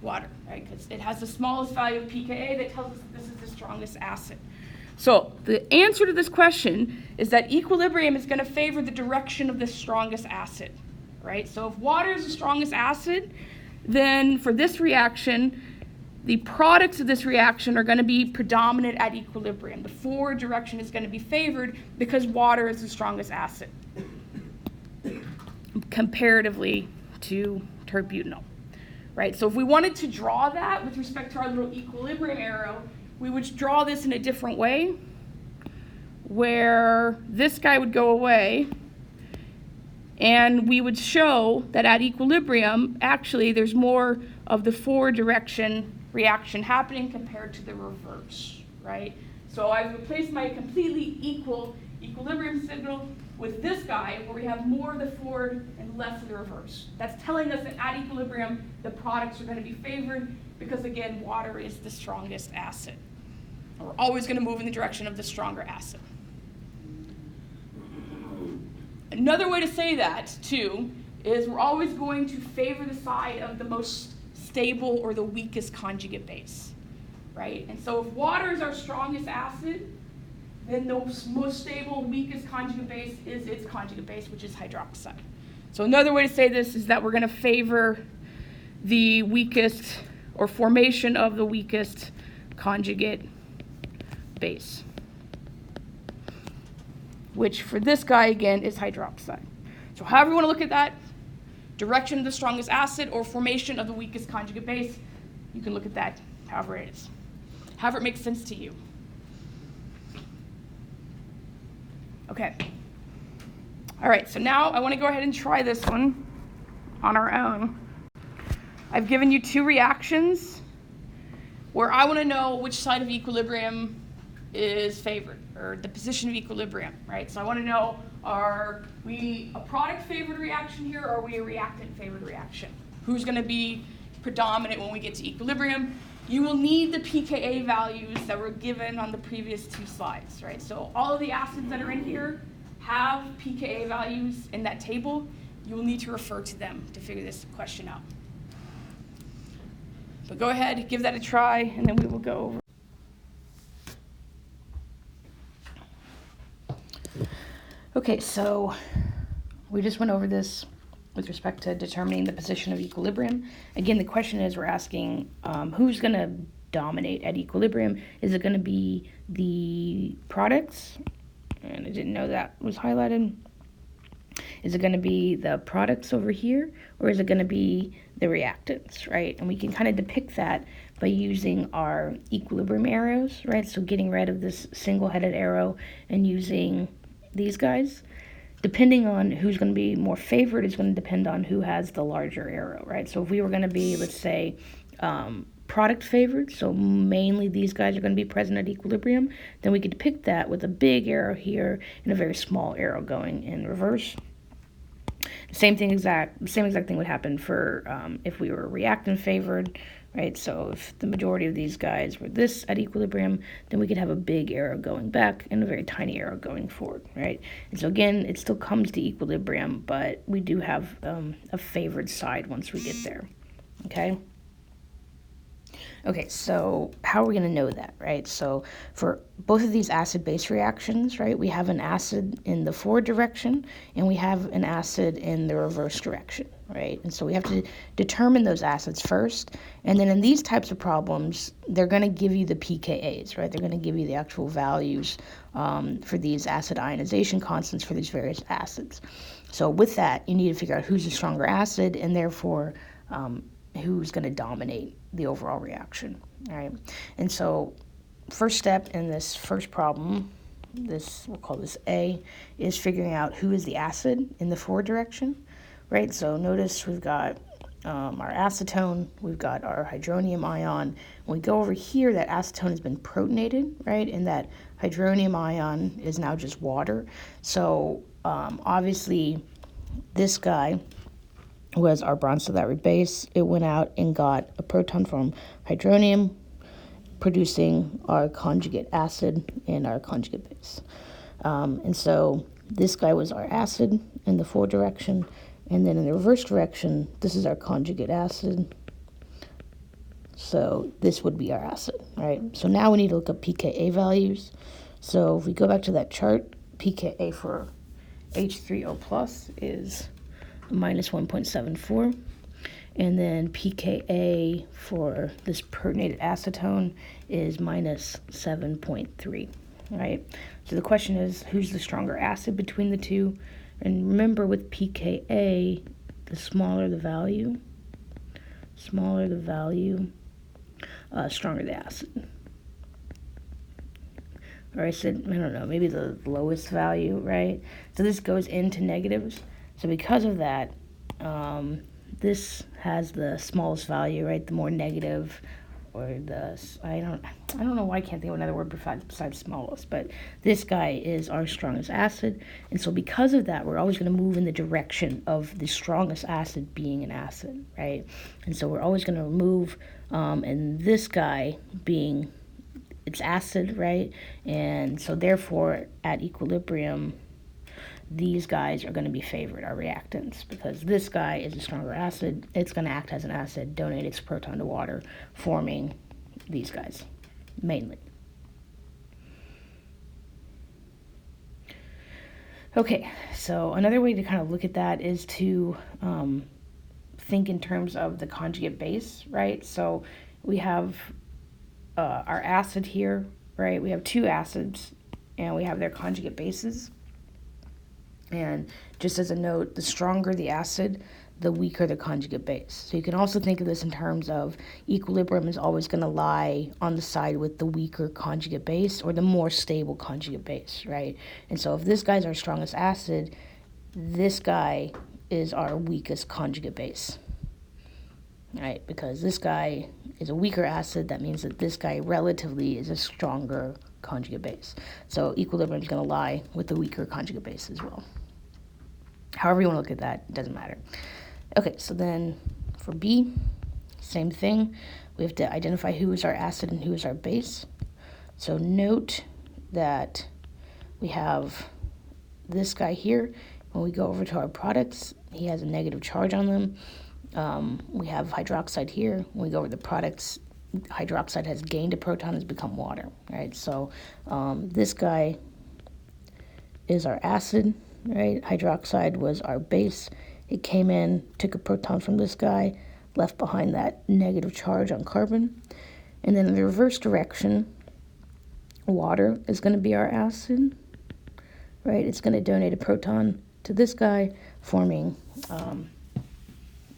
Water, right? Because it has the smallest value of pKa that tells us that this is the strongest acid. So the answer to this question is that equilibrium is going to favor the direction of the strongest acid, right? So if water is the strongest acid, then for this reaction, the products of this reaction are going to be predominant at equilibrium. The forward direction is going to be favored because water is the strongest acid comparatively to tert-butanol, right? So if we wanted to draw that with respect to our little equilibrium arrow, we would draw this in a different way, where this guy would go away, and we would show that at equilibrium, actually, there's more of the forward direction reaction happening compared to the reverse, right? So I've replaced my completely equal equilibrium signal with this guy, where we have more of the forward and less of the reverse. That's telling us that at equilibrium, the products are going to be favored because, again, water is the strongest acid. We're always going to move in the direction of the stronger acid. Another way to say that, too, is we're always going to favor the side of the most stable or the weakest conjugate base, right? And so if water is our strongest acid, then the most stable, weakest conjugate base is its conjugate base, which is hydroxide. So another way to say this is that we're going to favor the weakest, or formation of the weakest conjugate base, which for this guy, again, is hydroxide. So however you want to look at that, direction of the strongest acid or formation of the weakest conjugate base, you can look at that however it is. However it makes sense to you. Okay. All right, so now I want to go ahead and try this one on our own. I've given you two reactions where I want to know which side of equilibrium is favored, or the position of equilibrium, right? So I want to know, are we a product-favored reaction here, or are we a reactant-favored reaction? Who's going to be predominant when we get to equilibrium? You will need the pKa values that were given on the previous two slides, right? So all of the acids that are in here have pKa values in that table. You will need to refer to them to figure this question out. But go ahead, give that a try, and then we will go over. Okay, so we just went over this with respect to determining the position of equilibrium. Again, the question is, we're asking who's going to dominate at equilibrium? Is it going to be the products? And I didn't know that was highlighted. Is it going to be the products over here, or is it going to be the reactants, right? And we can kind of depict that by using our equilibrium arrows, right? So getting rid of this single-headed arrow and using these guys. Depending on who's going to be more favored is going to depend on who has the larger arrow, right? So if we were going to be, let's say, product favored, so mainly these guys are going to be present at equilibrium, then we could depict that with a big arrow here and a very small arrow going in reverse. Same exact thing would happen for if we were reactant favored, right? So if the majority of these guys were this at equilibrium, then we could have a big arrow going back and a very tiny arrow going forward, right? And so again, it still comes to equilibrium, but we do have a favored side once we get there, okay? Okay, so how are we going to know that, right? So for both of these acid-base reactions, right, we have an acid in the forward direction and we have an acid in the reverse direction, right? And so we have to determine those acids first. And then in these types of problems, they're going to give you the pKa's, right? They're going to give you the actual values for these acid ionization constants for these various acids. So with that, you need to figure out who's the stronger acid and therefore who's going to dominate the overall reaction, all right? And so first step in this first problem, we'll call this A, is figuring out who is the acid in the forward direction, right? So notice we've got our acetone, we've got our hydronium ion. When we go over here, that acetone has been protonated, right? And that hydronium ion is now just water. So obviously this guy was our Bronsted-Lowry base. It went out and got a proton from hydronium, producing our conjugate acid and our conjugate base. And so this guy was our acid in the forward direction, and then in the reverse direction, this is our conjugate acid. So this would be our acid, right? So now we need to look up pKa values. So if we go back to that chart, pKa for H3O plus is minus 1.74, and then pKa for this protonated acetone is minus 7.3, right? So the question is, who's the stronger acid between the two? And remember, with pKa, the smaller the value, stronger the acid. Or I said, I don't know, maybe the lowest value, right? So this goes into negatives. So because of that, this has the smallest value, right? The more negative, or I don't know why I can't think of another word besides smallest, but this guy is our strongest acid. And so because of that, we're always going to move in the direction of the strongest acid being an acid, right? And so we're always going to move, and this guy being its acid, right? And so therefore, at equilibrium, these guys are going to be favored, our reactants, because this guy is a stronger acid. It's going to act as an acid, donate its proton to water, forming these guys, mainly. Okay, so another way to kind of look at that is to think in terms of the conjugate base, right? So we have our acid here, right? We have two acids, and we have their conjugate bases. And just as a note, the stronger the acid, the weaker the conjugate base. So you can also think of this in terms of equilibrium is always going to lie on the side with the weaker conjugate base or the more stable conjugate base, right? And so if this guy's our strongest acid, this guy is our weakest conjugate base, right? Because this guy is a weaker acid, that means that this guy relatively is a stronger conjugate base. So equilibrium is going to lie with the weaker conjugate base as well. However you want to look at that, it doesn't matter. Okay, so then for B, same thing. We have to identify who is our acid and who is our base. So note that we have this guy here. When we go over to our products, he has a negative charge on them. We have hydroxide here. When we go over the products, hydroxide has gained a proton, has become water, right? So this guy is our acid, right? Hydroxide was our base. It came in, took a proton from this guy, left behind that negative charge on carbon. And then in the reverse direction, water is going to be our acid, right? It's going to donate a proton to this guy, forming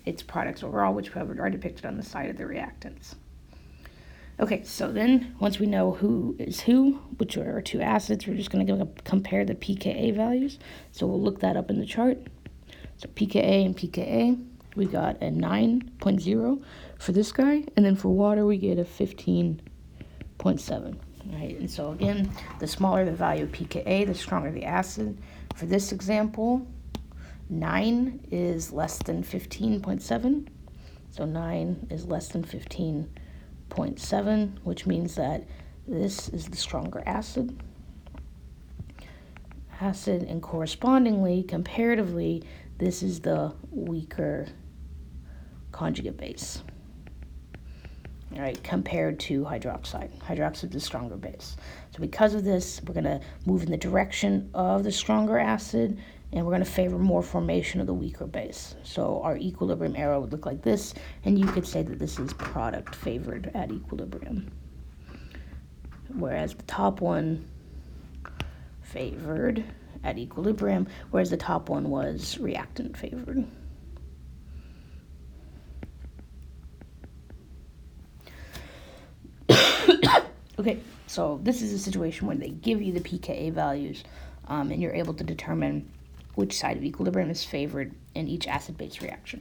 its products overall, which are depicted on the side of the reactants. Okay, so then once we know who is who, which are our two acids, we're just going to compare the pKa values. So we'll look that up in the chart. So pKa and pKa, we got a 9.0 for this guy, and then for water we get a 15.7. Right, and so again, the smaller the value of pKa, the stronger the acid. For this example, 9 is less than 15.7. So 9 is less than 15.7, which means that this is the stronger acid. And correspondingly, comparatively, this is the weaker conjugate base. all right, compared to hydroxide. Hydroxide is the stronger base. So because of this, we're going to move in the direction of the stronger acid, and we're going to favor more formation of the weaker base. So our equilibrium arrow would look like this, and you could say that this is product favored at equilibrium. Whereas the top one favored at equilibrium, whereas the top one was reactant favored. Okay, so this is a situation where they give you the pKa values, and you're able to determine which side of equilibrium is favored in each acid-base reaction.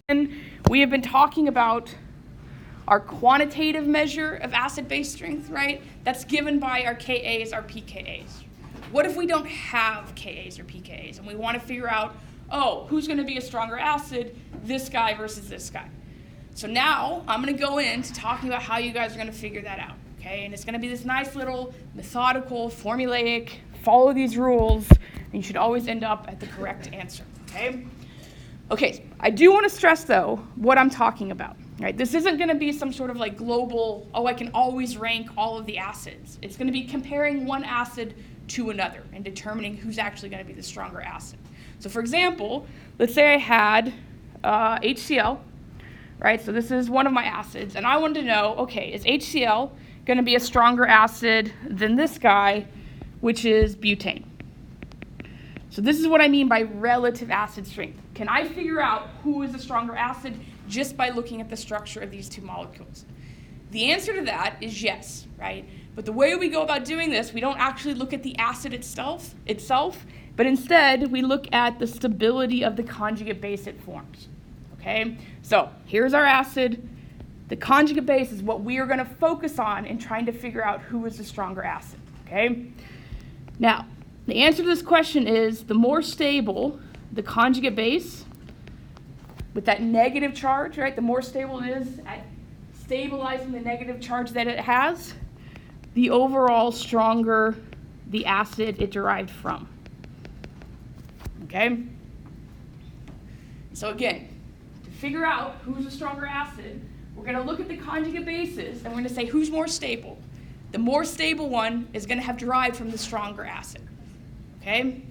And we have been talking about our quantitative measure of acid-base strength, right? That's given by our Kas, our pKas. What if we don't have Kas or pKas and we want to figure out, oh, who's going to be a stronger acid, this guy versus this guy? So now I'm going to go into talking about how you guys are going to figure that out, okay? And it's going to be this nice little methodical, formulaic, follow these rules, and you should always end up at the correct answer, okay? Okay, I do want to stress, though, what I'm talking about, right? This isn't going to be some sort of like global, oh, I can always rank all of the acids. It's going to be comparing one acid to another and determining who's actually going to be the stronger acid. So for example, let's say I had HCl, right? So this is one of my acids, and I wanted to know, okay, is HCl going to be a stronger acid than this guy, which is butane? So this is what I mean by relative acid strength. Can I figure out who is the stronger acid just by looking at the structure of these two molecules? The answer to that is yes, right? But the way we go about doing this, we don't actually look at the acid itself, but instead we look at the stability of the conjugate base it forms, okay? So here's our acid. The conjugate base is what we are going to focus on in trying to figure out who is the stronger acid, okay? Now, the answer to this question is the more stable the conjugate base with that negative charge, right? The more stable it is at stabilizing the negative charge that it has, the overall stronger the acid it derived from. Okay? So again, to figure out who's a stronger acid, we're going to look at the conjugate bases and we're going to say who's more stable. The more stable one is going to have derived from the stronger acid. Okay?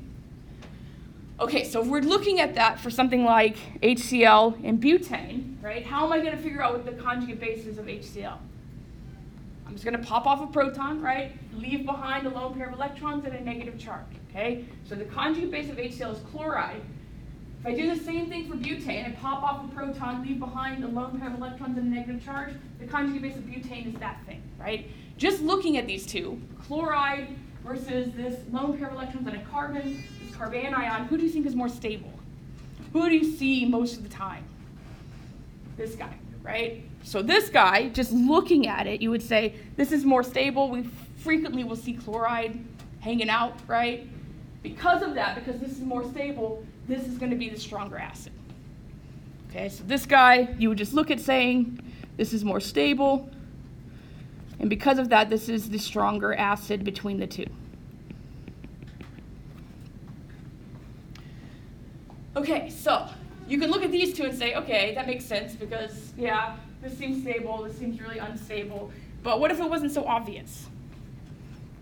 Okay, so if we're looking at that for something like HCl and butane, right, how am I going to figure out what the conjugate base is of HCl? I'm just going to pop off a proton, right, leave behind a lone pair of electrons and a negative charge, okay? So the conjugate base of HCl is chloride. If I do the same thing for butane, I pop off a proton, leave behind a lone pair of electrons and a negative charge, the conjugate base of butane is that thing, right? Just looking at these two, chloride versus this lone pair of electrons and a carbon, this carbanion, who do you think is more stable? Who do you see most of the time? This guy, right? So this guy, just looking at it, you would say, this is more stable. We frequently will see chloride hanging out, right? Because of that, because this is more stable, this is going to be the stronger acid. Okay, so this guy, you would just look at saying, this is more stable. And because of that, this is the stronger acid between the two. Okay, so you can look at these two and say, okay, that makes sense because, yeah, this seems stable, this seems really unstable. But what if it wasn't so obvious?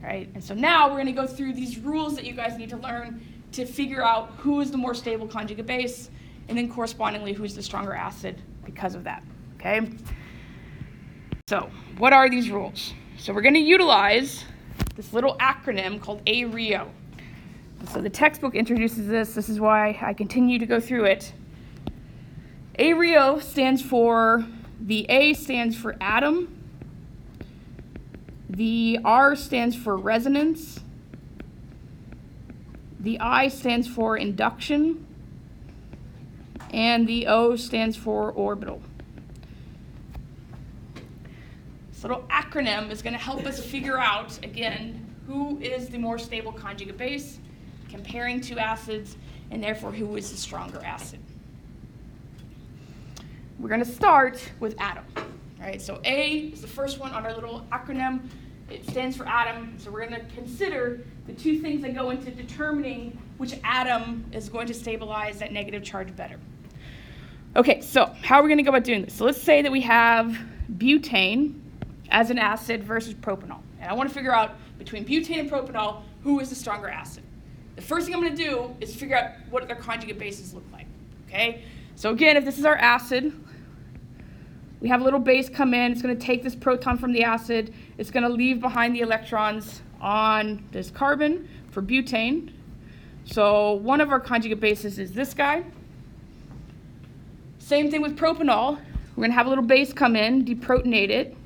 Right? And so now we're going to go through these rules that you guys need to learn to figure out who is the more stable conjugate base, and then correspondingly who's the stronger acid because of that. Okay? So, what are these rules? So we're going to utilize this little acronym called AREO. So the textbook introduces this. This is why I continue to go through it. AREO stands for, the A stands for atom, the R stands for resonance, the I stands for induction, and the O stands for orbital. This little acronym is going to help us figure out, again, who is the more stable conjugate base, comparing two acids, and therefore who is the stronger acid. We're going to start with atom. All right, so A is the first one on our little acronym. It stands for atom, so we're going to consider the two things that go into determining which atom is going to stabilize that negative charge better. Okay, so how are we going to go about doing this? So let's say that we have butane as an acid versus propanol. And I want to figure out between butane and propanol, who is the stronger acid. The first thing I'm going to do is figure out what their conjugate bases look like. Okay? So again, if this is our acid, we have a little base come in. It's going to take this proton from the acid. It's going to leave behind the electrons on this carbon for butane. So one of our conjugate bases is this guy. Same thing with propanol. We're going to have a little base come in, deprotonate it,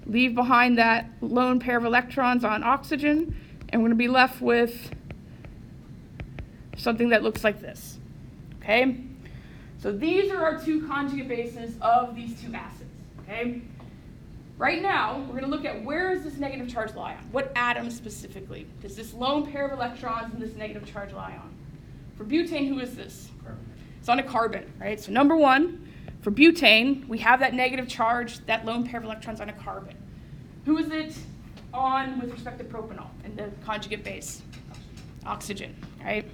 leave behind that lone pair of electrons on oxygen, and we're going to be left with something that looks like this. Okay? So these are our two conjugate bases of these two acids. Okay? Right now, we're going to look at where does this negative charge lie on? What atom specifically does this lone pair of electrons and this negative charge lie on? For butane, who is this? Carbon. It's on a carbon, right? So number one, for butane, we have that negative charge, that lone pair of electrons on a carbon. Who is it on with respect to propanol and the conjugate base? Oxygen, right?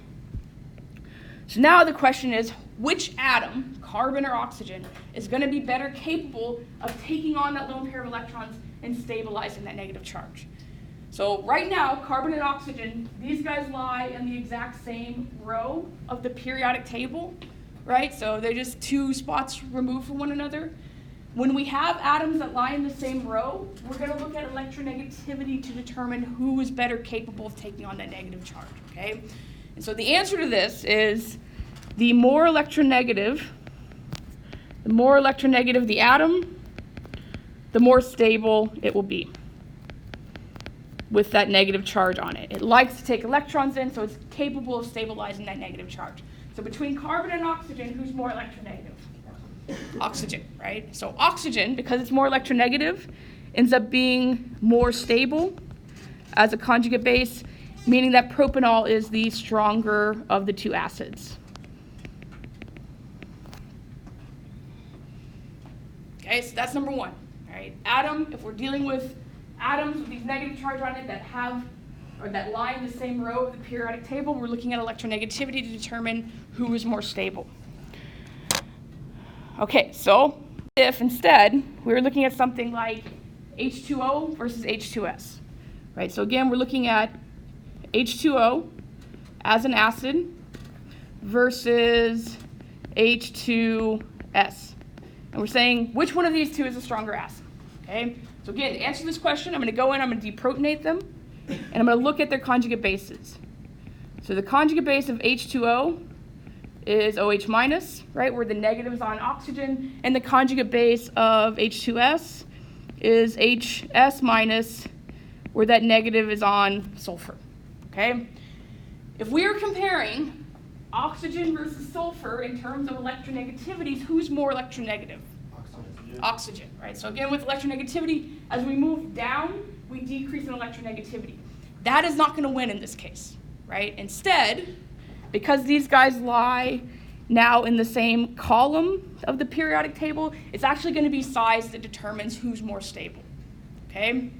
So now the question is, which atom, carbon or oxygen, is going to be better capable of taking on that lone pair of electrons and stabilizing that negative charge? So right now, carbon and oxygen, these guys lie in the exact same row of the periodic table, right? So they're just two spots removed from one another. When we have atoms that lie in the same row, we're going to look at electronegativity to determine who is better capable of taking on that negative charge, okay? And so the answer to this is the more electronegative the atom, the more stable it will be with that negative charge on it. It likes to take electrons in, so it's capable of stabilizing that negative charge. So between carbon and oxygen, who's more electronegative? Oxygen, right? So oxygen, because it's more electronegative, ends up being more stable as a conjugate base, meaning that propanol is the stronger of the two acids. Okay, so that's number one, all right? Atom, if we're dealing with atoms with these negative charge on it that have, or that lie in the same row of the periodic table, we're looking at electronegativity to determine who is more stable. Okay, so if instead we were looking at something like H2O versus H2S, right? So again, we're looking at H2O as an acid versus H2S. And we're saying which one of these two is a stronger acid, okay? So again, to answer this question, I'm going to go in, I'm going to deprotonate them, and I'm going to look at their conjugate bases. So the conjugate base of H2O is OH minus, right, where the negative is on oxygen, and the conjugate base of H2S is HS minus, where that negative is on sulfur, okay? If we are comparing oxygen versus sulfur in terms of electronegativities, who's more electronegative? Oxygen, right? So again, with electronegativity, as we move down, we decrease in electronegativity. That is not going to win in this case, right? Instead, because these guys lie now in the same column of the periodic table, it's actually going to be size that determines who's more stable, okay?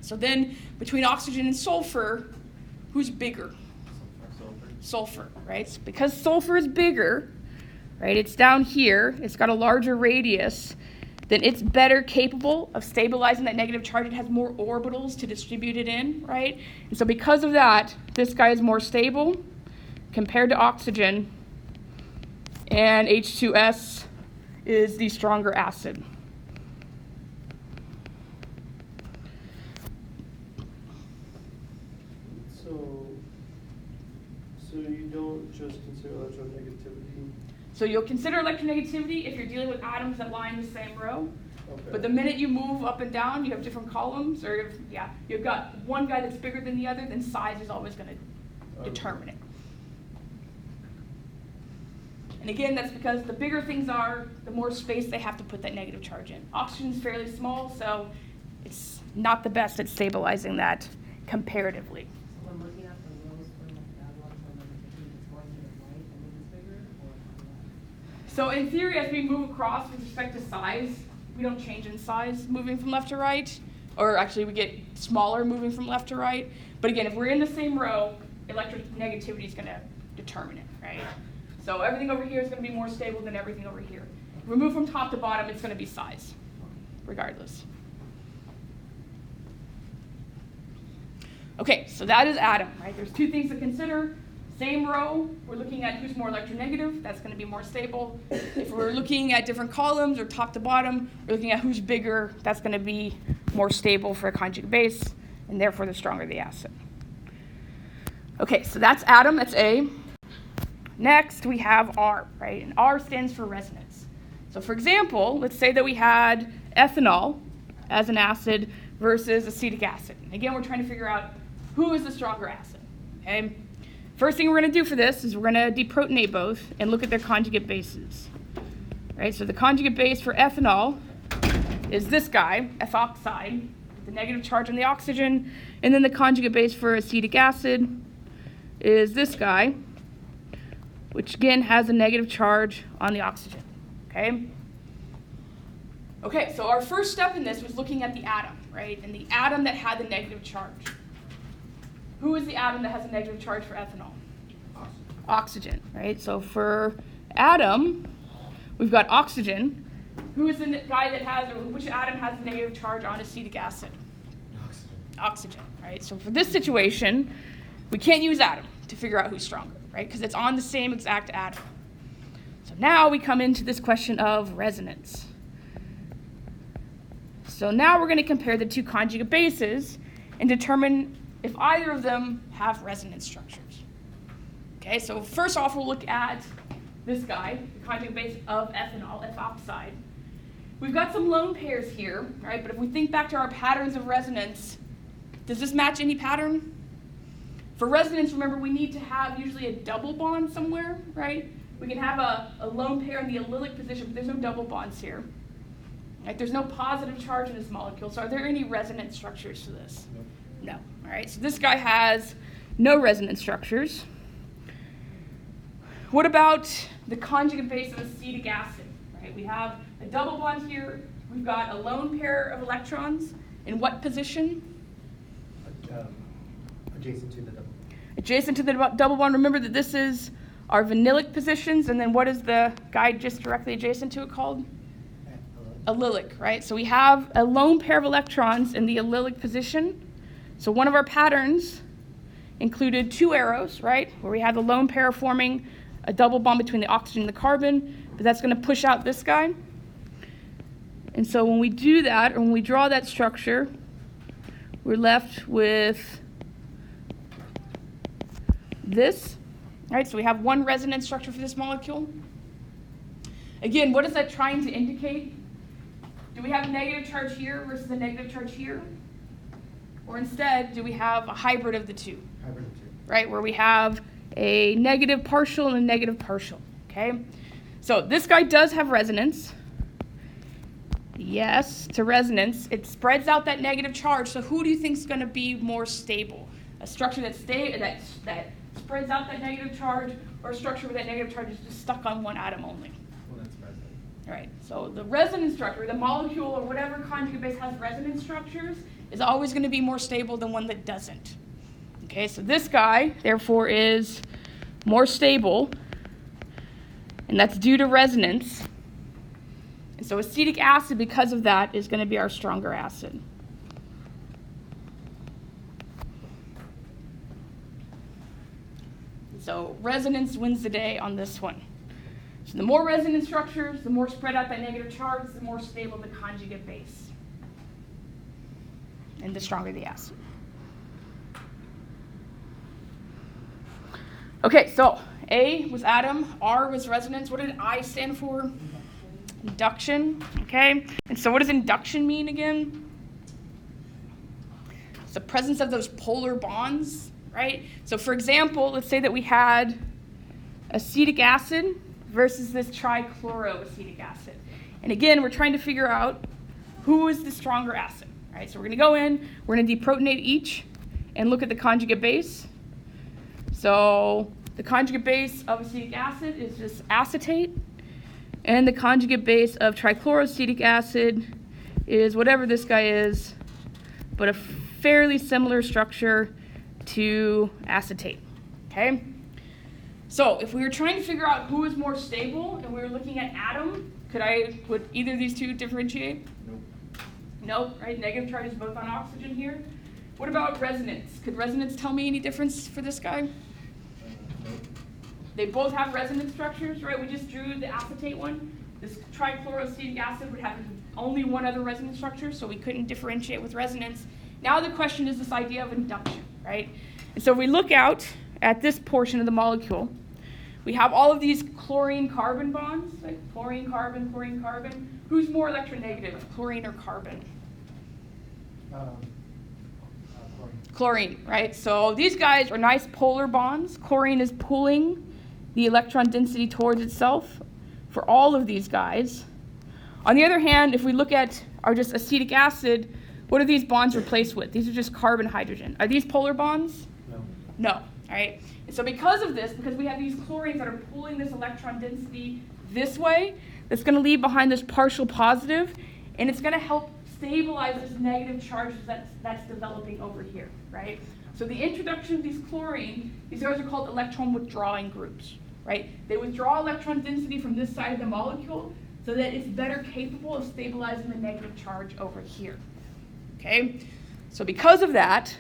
So then, between oxygen and sulfur, who's bigger? Sulfur, right? Because sulfur is bigger, right? It's down here. It's got a larger radius. Then it's better capable of stabilizing that negative charge. It has more orbitals to distribute it in, right? And so because of that, this guy is more stable compared to oxygen, and H2S is the stronger acid. So you don't just consider electronegativity? So you'll consider electronegativity if you're dealing with atoms that lie in the same row. Okay. But the minute you move up and down, you have different columns, or you've got one guy that's bigger than the other, then size is always going to determine it. And again, that's because the bigger things are, the more space they have to put that negative charge in. Oxygen's fairly small, so it's not the best at stabilizing that comparatively. So when looking at the rows for like that one, it's going to the right and it's bigger, or how does that? So in theory, as we move across with respect to size, we don't change in size moving from left to right, or actually we get smaller moving from left to right. But again, if we're in the same row, electronegativity is going to determine it, right? So everything over here is going to be more stable than everything over here. If we move from top to bottom, it's going to be size. regardless. Okay, so that is atom, right? There's two things to consider. Same row, we're looking at who's more electronegative, that's going to be more stable. If we're looking at different columns or top to bottom, we're looking at who's bigger, that's going to be more stable for a conjugate base, and therefore the stronger the acid. Okay, so that's atom, that's A. Next, we have R, right? And R stands for resonance. So for example, let's say that we had ethanol as an acid versus acetic acid. And again, we're trying to figure out who is the stronger acid, okay? First thing we're going to do for this is we're going to deprotonate both and look at their conjugate bases. Right, so the conjugate base for ethanol is this guy, F oxide, with the negative charge on the oxygen, and then the conjugate base for acetic acid is this guy, which again has a negative charge on the oxygen, okay? Okay, so our first step in this was looking at the atom, right, and the atom that had the negative charge. Who is the atom that has a negative charge for ethanol? Oxygen, right? So for atom, we've got oxygen. Who is the guy that has, or which atom has a negative charge on acetic acid? Oxygen, right? So for this situation, we can't use atom to figure out who's stronger, right? Because it's on the same exact atom. So now we come into this question of resonance. So now we're going to compare the two conjugate bases and determine if either of them have resonance structures. Okay, so first off, we'll look at this guy, the conjugate base of ethanol, F oxide. We've got some lone pairs here, right? But if we think back to our patterns of resonance, does this match any pattern? For resonance, remember, we need to have usually a double bond somewhere, right? We can have a lone pair in the allylic position, but there's no double bonds here. Right? There's no positive charge in this molecule. So are there any resonance structures to this? No. All right, so this guy has no resonance structures. What about the conjugate base of acetic acid? Right, we have a double bond here. We've got a lone pair of electrons. In what position? Adjacent to the double. Adjacent to the double bond. Remember that this is our vinylic positions, and then what is the guy just directly adjacent to it called? Allylic, right? So we have a lone pair of electrons in the allylic position. So one of our patterns included two arrows, right, where we have the lone pair forming a double bond between the oxygen and the carbon, but that's going to push out this guy. And so when we do that, or when we draw that structure, we're left with this, right? So we have one resonance structure for this molecule. Again, what is that trying to indicate? Do we have a negative charge here versus a negative charge here? Or instead, do we have a hybrid of the two? Hybrid of two. Right, where we have a negative partial and a negative partial, okay? So this guy does have resonance. Yes, to resonance. It spreads out that negative charge, so who do you think is going to be more stable? A structure that spreads out that negative charge, or a structure where that negative charge is just stuck on one atom only? Well, that's resonant. All right, so the resonance structure, the molecule or whatever conjugate base has resonance structures, is always going to be more stable than one that doesn't. Okay, so this guy, therefore, is more stable, and that's due to resonance. And so acetic acid, because of that, is going to be our stronger acid. So resonance wins the day on this one. So the more resonance structures, the more spread out that negative charge, the more stable the conjugate base. And the stronger the acid. Okay, so A was atom, R was resonance. What did I stand for? Induction, okay? And so what does induction mean again? It's the presence of those polar bonds, right? So for example, let's say that we had acetic acid versus this trichloroacetic acid. And again, we're trying to figure out who is the stronger acid. Right, so we're going to go in, we're going to deprotonate each and look at the conjugate base. So the conjugate base of acetic acid is just acetate, and the conjugate base of trichloroacetic acid is whatever this guy is, but a fairly similar structure to acetate. Okay? So if we were trying to figure out who is more stable and we were looking at atom, would either of these two differentiate? Nope. No, right? Negative charges both on oxygen here. What about resonance? Could resonance tell me any difference for this guy? They both have resonance structures, right? We just drew the acetate one. This trichloroacetic acid would have only one other resonance structure, so we couldn't differentiate with resonance. Now the question is this idea of induction, right? And so if we look out at this portion of the molecule, we have all of these chlorine-carbon bonds, like chlorine-carbon, chlorine-carbon. Who's more electronegative, chlorine or carbon? Chlorine, right? So these guys are nice polar bonds. Chlorine is pulling the electron density towards itself for all of these guys. On the other hand, if we look at our just acetic acid, what are these bonds replaced with? These are just carbon-hydrogen. Are these polar bonds? No, all right? And so because of this, because we have these chlorines that are pulling this electron density this way, that's going to leave behind this partial positive, and it's going to help stabilize this negative charge that's developing over here, right? So the introduction of these chlorine, these guys are called electron withdrawing groups, right? They withdraw electron density from this side of the molecule so that it's better capable of stabilizing the negative charge over here, okay? So because of that,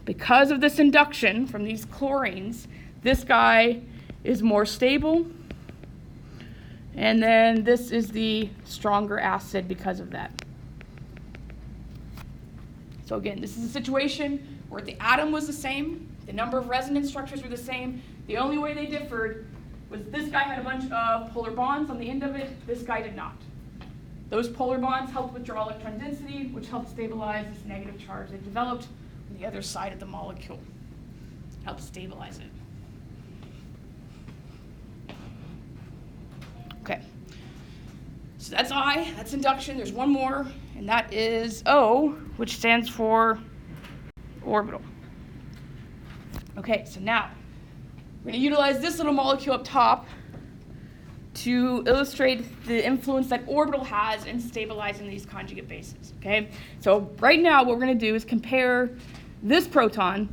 because of this induction from these chlorines, this guy is more stable, and then this is the stronger acid because of that. So again, this is a situation where the atom was the same, the number of resonance structures were the same. The only way they differed was this guy had a bunch of polar bonds on the end of it, this guy did not. Those polar bonds helped withdraw electron density, which helped stabilize this negative charge that developed on the other side of the molecule. Helped stabilize it. Okay. So that's I, that's induction. There's one more, and that is O, which stands for orbital. Okay, so now we're going to utilize this little molecule up top to illustrate the influence that orbital has in stabilizing these conjugate bases, okay? So right now what we're going to do is compare this proton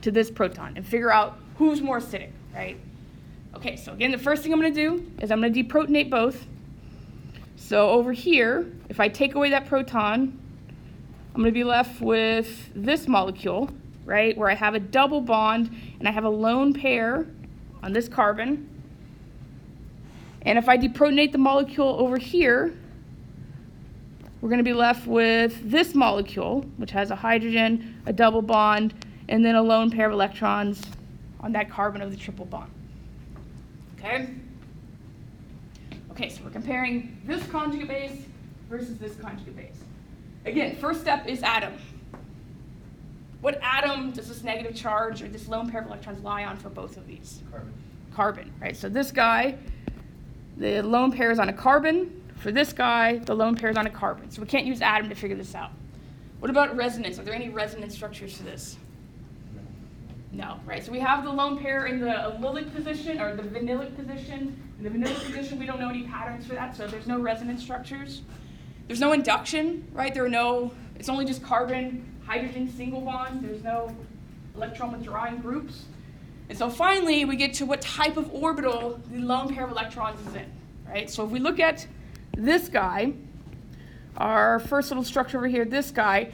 to this proton and figure out who's more acidic, right? Okay, so again, the first thing I'm going to do is I'm going to deprotonate both. So over here, if I take away that proton, I'm going to be left with this molecule, right, where I have a double bond and I have a lone pair on this carbon. And if I deprotonate the molecule over here, we're going to be left with this molecule, which has a hydrogen, a double bond, and then a lone pair of electrons on that carbon of the triple bond. Okay? Okay, so we're comparing this conjugate base versus this conjugate base. Again, first step is atom. What atom does this negative charge or this lone pair of electrons lie on for both of these? Carbon. Carbon, right? So this guy, the lone pair is on a carbon. For this guy, the lone pair is on a carbon. So we can't use atom to figure this out. What about resonance? Are there any resonance structures to this? No, right? So we have the lone pair in the allylic position or the vinylic position. In the vinylic position, we don't know any patterns for that, so there's no resonance structures. There's no induction, right? It's only just carbon, hydrogen single bonds. There's no electron withdrawing groups. And so finally, we get to what type of orbital the lone pair of electrons is in, right? So if we look at this guy, our first little structure over here, this guy,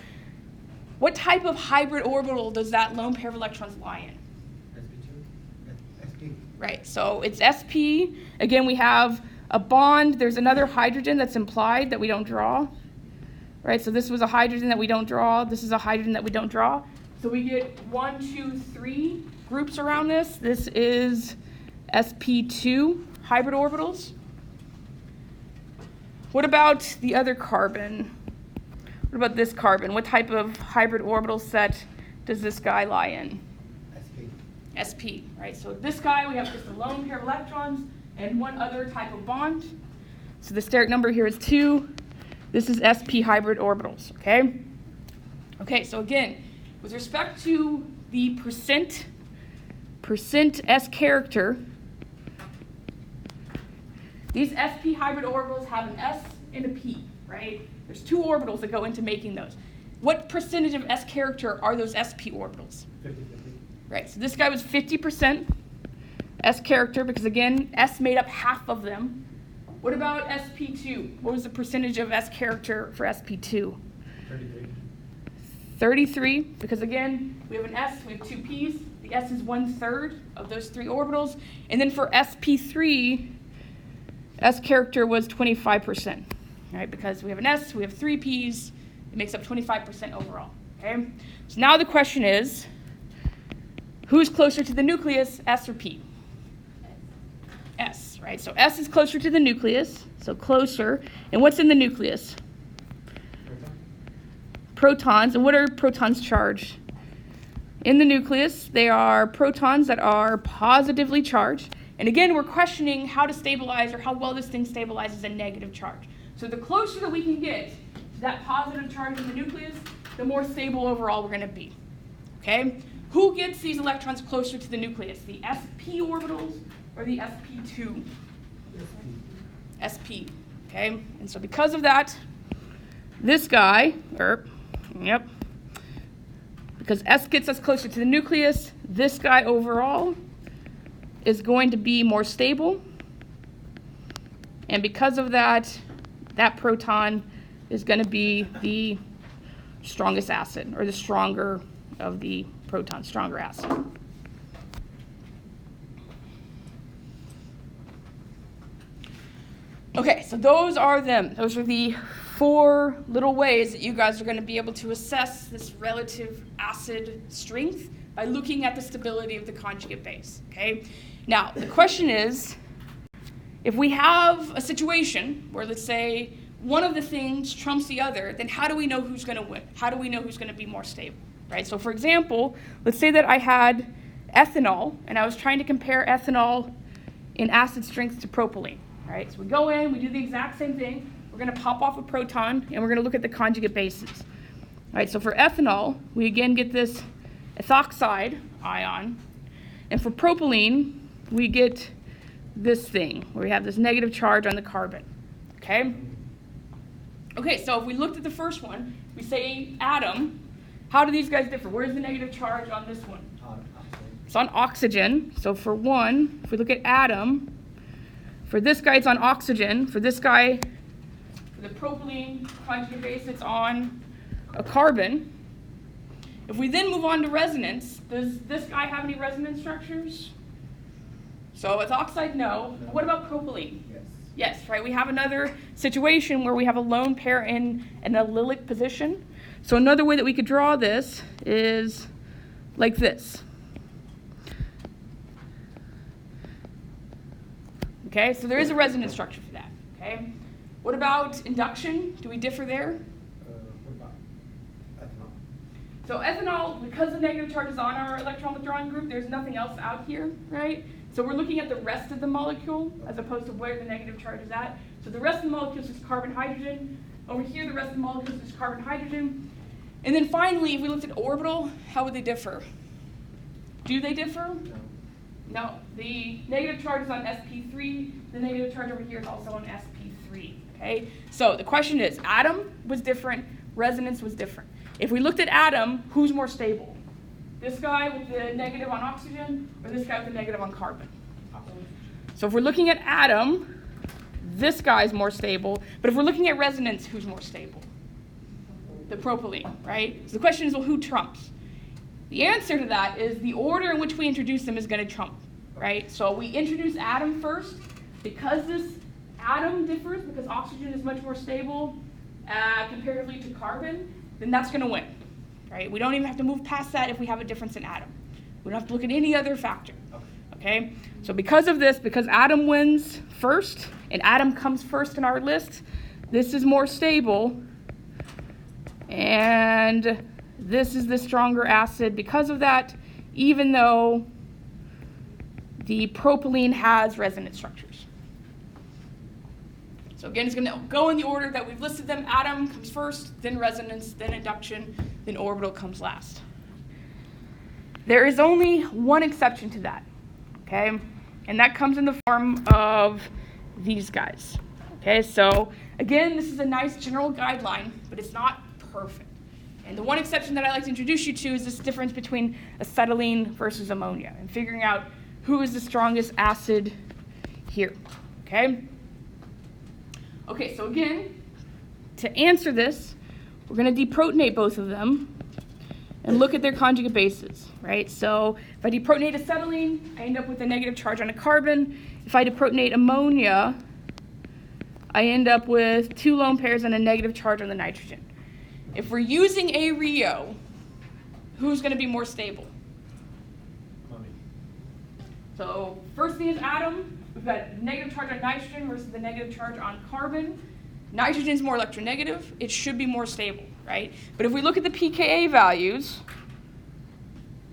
what type of hybrid orbital does that lone pair of electrons lie in? sp2? SP. Right, so it's sp. Again, we have a bond. There's another hydrogen that's implied that we don't draw. Right, so this was a hydrogen that we don't draw. This is a hydrogen that we don't draw. So we get 1, 2, 3 groups around this. This is sp2 hybrid orbitals. What about the other carbon? What about this carbon? What type of hybrid orbital set does this guy lie in? SP. sp, right? So this guy, we have just a lone pair of electrons and one other type of bond. So the steric number here is 2. This is sp hybrid orbitals, okay? Okay, so again, with respect to the percent S character, these sp hybrid orbitals have an S and a P, right? There's 2 orbitals that go into making those. What percentage of S character are those sp orbitals? 50-50. Right, so this guy was 50% S character because, again, S made up half of them. What about sp2? What was the percentage of S character for sp2? 33. 33, because again, we have an S, we have two P's. The S is 1/3 of those three orbitals. And then for sp3, S character was 25%, right? Because we have an S, we have three P's, it makes up 25% overall, okay? So now the question is, who's closer to the nucleus, S or P? S, right? So S is closer to the nucleus, so closer. And what's in the nucleus? Protons. And what are protons charged? In the nucleus, they are protons that are positively charged. And again, we're questioning how to stabilize or how well this thing stabilizes a negative charge. So the closer that we can get to that positive charge in the nucleus, the more stable overall we're going to be. Okay? Who gets these electrons closer to the nucleus? The sp orbitals or the sp2? Sp. Okay? And so because of that, this guy, because S gets us closer to the nucleus, this guy overall is going to be more stable. And because of that, that proton is going to be the strongest acid, or the stronger of the protons, stronger acid. Okay, so those are them. Those are the 4 little ways that you guys are going to be able to assess this relative acid strength by looking at the stability of the conjugate base, okay? Now, the question is, if we have a situation where, let's say, one of the things trumps the other, then how do we know who's going to win? How do we know who's going to be more stable, right? So, for example, let's say that I had ethanol, and I was trying to compare ethanol in acid strength to propylene, right? So we go in, we do the exact same thing. We're going to pop off a proton, and we're going to look at the conjugate bases. All right, so for ethanol, we again get this ethoxide ion. And for propylene, we get this thing, where we have this negative charge on the carbon, okay? Okay, so if we looked at the first one, we say atom. How do these guys differ? Where's the negative charge on this one? It's on oxygen. So for one, if we look at atom, for this guy, it's on oxygen. For this guy, for the propylene conjugate base, it's on a carbon. If we then move on to resonance, does this guy have any resonance structures? So ethoxide, no. What about propylene? Yes. Yes, right. We have another situation where we have a lone pair in an allylic position. So another way that we could draw this is like this. Okay, so there is a resonance structure for that. Okay. What about induction? Do we differ there? What about ethanol? So ethanol, because the negative charge is on our electron withdrawing group, there's nothing else out here, right? So we're looking at the rest of the molecule as opposed to where the negative charge is at. So the rest of the molecule is just carbon, hydrogen. Over here, the rest of the molecule is just carbon, hydrogen. And then finally, if we looked at orbital, how would they differ? Do they differ? No. No. The negative charge is on sp3. The negative charge over here is also on sp3. Okay? So the question is, atom was different, resonance was different. If we looked at atom, who's more stable? This guy with the negative on oxygen, or this guy with the negative on carbon? So if we're looking at atom, this guy's more stable. But if we're looking at resonance, who's more stable? The propylene, right? So the question is, well, who trumps? The answer to that is the order in which we introduce them is going to trump, right? So we introduce atom first. Because this atom differs, because oxygen is much more stable comparatively to carbon, then that's going to win. Right? We don't even have to move past that if we have a difference in atom. We don't have to look at any other factor. Okay? So because of this, because atom wins first, and atom comes first in our list, this is more stable, and this is the stronger acid because of that, even though the propylene has resonance structures. So again, it's going to go in the order that we've listed them. Atom comes first, then resonance, then induction, then orbital comes last. There is only one exception to that, okay? And that comes in the form of these guys. Okay, so again, this is a nice general guideline, but it's not perfect. And the one exception that I like to introduce you to is this difference between acetylene versus ammonia and figuring out who is the strongest acid here, okay? Okay, so again, to answer this, we're going to deprotonate both of them and look at their conjugate bases, right? So if I deprotonate acetylene, I end up with a negative charge on a carbon. If I deprotonate ammonia, I end up with 2 lone pairs and a negative charge on the nitrogen. If we're using a Rio, who's going to be more stable? So first thing is atom. We've got negative charge on nitrogen versus the negative charge on carbon. Nitrogen is more electronegative. It should be more stable, right? But if we look at the pKa values,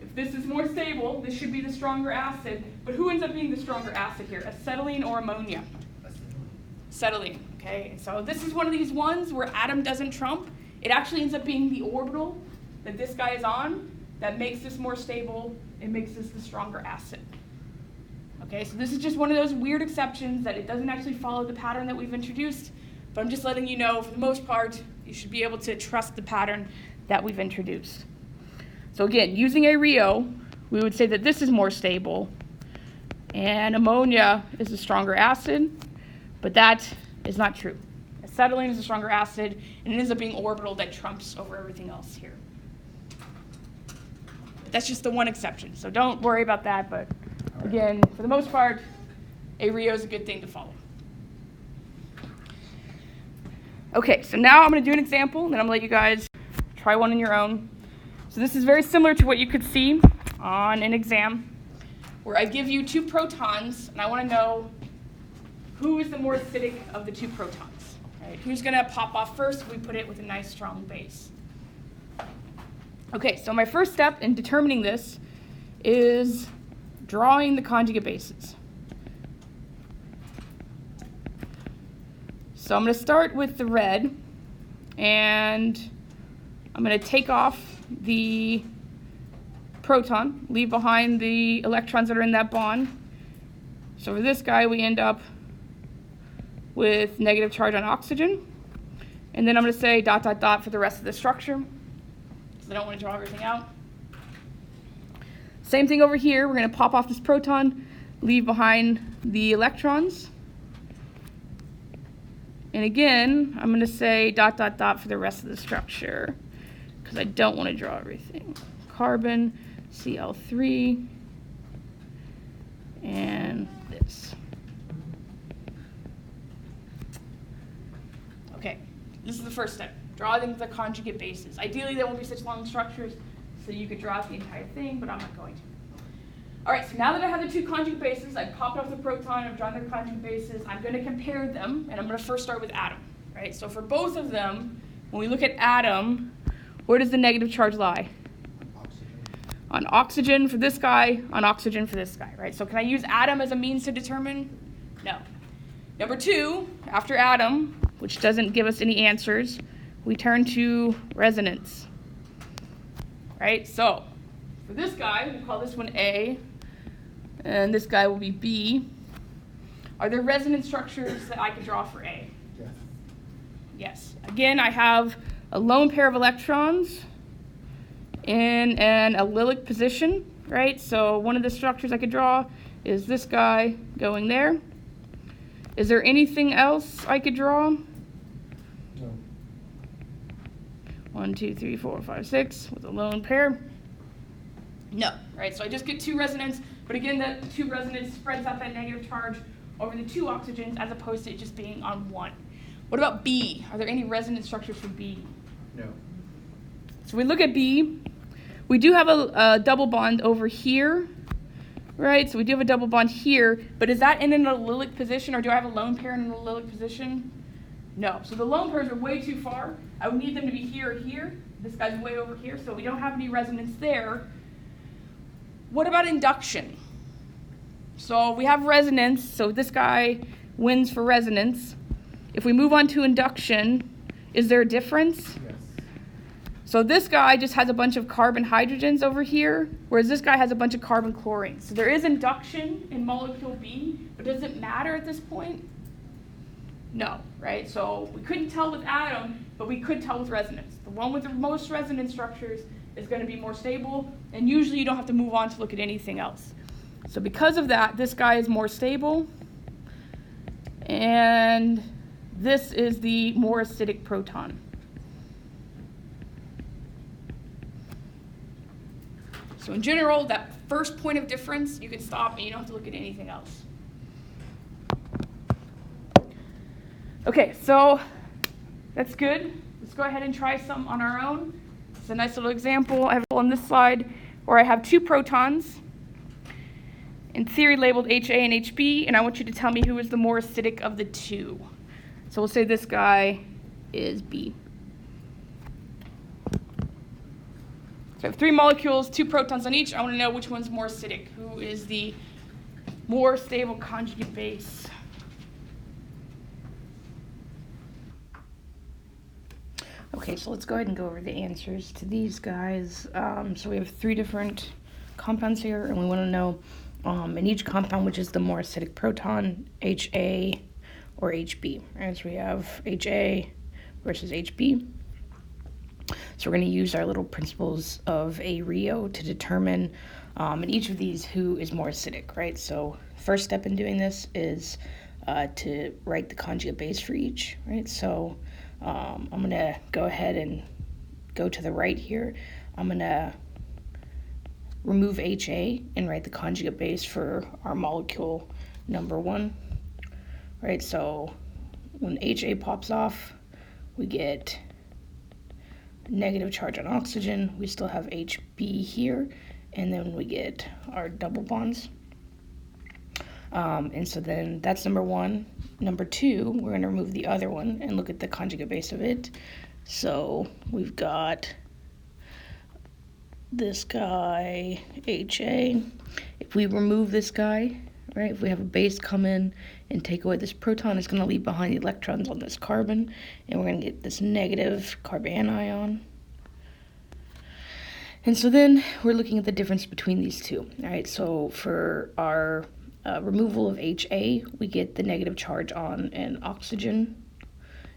if this is more stable, this should be the stronger acid. But who ends up being the stronger acid here, acetylene or ammonia? Acetylene, okay? And so this is one of these ones where atom doesn't trump. It actually ends up being the orbital that this guy is on that makes this more stable. It makes this the stronger acid. Okay, so this is just one of those weird exceptions that it doesn't actually follow the pattern that we've introduced, but I'm just letting you know, for the most part, you should be able to trust the pattern that we've introduced. So again, using a Rio, we would say that this is more stable, and ammonia is a stronger acid, but that is not true. Acetylene is a stronger acid, and it ends up being orbital that trumps over everything else here. That's just the one exception, so don't worry about that, but again, for the most part, a Rio is a good thing to follow. Okay, so now I'm going to do an example, and then I'm going to let you guys try one on your own. So this is very similar to what you could see on an exam, where I give you 2 protons, and I want to know who is the more acidic of the 2 protons. Right? Who's going to pop off first if we put it with a nice strong base? Okay, so my first step in determining this is drawing the conjugate bases. So I'm going to start with the red, and I'm going to take off the proton, leave behind the electrons that are in that bond. So for this guy, we end up with negative charge on oxygen. And then I'm going to say ... for the rest of the structure, because I don't want to draw everything out. Same thing over here. We're going to pop off this proton, leave behind the electrons. And again, I'm going to say ... for the rest of the structure, because I don't want to draw everything. Carbon, Cl3, and this. Okay, this is the first step. Drawing the conjugate bases. Ideally, there won't be such long structures, so you could draw out the entire thing, but I'm not going to. All right, so now that I have the 2 conjugate bases, I've popped off the proton, I've drawn their conjugate bases, I'm going to compare them, and I'm going to first start with atom, right? So for both of them, when we look at atom, where does the negative charge lie? Oxygen. On oxygen for this guy, on oxygen for this guy, right? So can I use atom as a means to determine? No. Number 2, after atom, which doesn't give us any answers, we turn to resonance, right? So for this guy, we'll call this one A, and this guy will be B. Are there resonance structures that I could draw for A? Yes. Yes. Again, I have a lone pair of electrons in an allylic position, right? So one of the structures I could draw is this guy going there. Is there anything else I could draw? No. 1, 2, 3, 4, 5, 6 with a lone pair. No, right? So I just get 2 resonance, but again, that 2 resonance spreads out that negative charge over the 2 oxygens as opposed to it just being on 1. What about B? Are there any resonance structures for B? No. So we look at B. We do have a double bond over here, right? So we do have a double bond here, but is that in an allylic position, or do I have a lone pair in an allylic position? No. So the lone pairs are way too far. I would need them to be here or here. This guy's way over here, so we don't have any resonance there. What about induction? So we have resonance, so this guy wins for resonance. If we move on to induction, is there a difference? Yes. So this guy just has a bunch of carbon hydrogens over here, whereas this guy has a bunch of carbon chlorines. So there is induction in molecule B, but does it matter at this point? No, right? So we couldn't tell with atom, but we could tell with resonance. The one with the most resonance structures is going to be more stable, and usually you don't have to move on to look at anything else. So because of that, this guy is more stable, and this is the more acidic proton. So in general, that first point of difference, you can stop and you don't have to look at anything else. Okay, so that's good. Let's go ahead and try some on our own. It's a nice little example. I have on this slide where I have two protons, in theory labeled HA and HB, and I want you to tell me who is the more acidic of the two. So we'll say this guy is B. So I have three molecules, two protons on each. I want to know which one's more acidic. Who is the more stable conjugate base? Okay, so let's go ahead and go over the answers to these guys. So we have three different compounds here, and we want to know in each compound which is the more acidic proton, HA or HB. Right, so we have HA versus HB. So we're going to use our little principles of A Rio to determine in each of these who is more acidic, right? So first step in doing this is to write the conjugate base for each, right? So I'm going to go ahead and go to the right here. I'm going to remove HA and write the conjugate base for our molecule number 1, right? So when HA pops off, we get negative charge on oxygen. We still have HB here, and then we get our double bonds. And so then that's number 1. Number 2, we're going to remove the other one and look at the conjugate base of it. So we've got this guy, HA. If we remove this guy, right, if we have a base come in and take away this proton, it's going to leave behind the electrons on this carbon, and we're going to get this negative carbon ion. And so then we're looking at the difference between these two. All right, so for our removal of HA, we get the negative charge on an oxygen.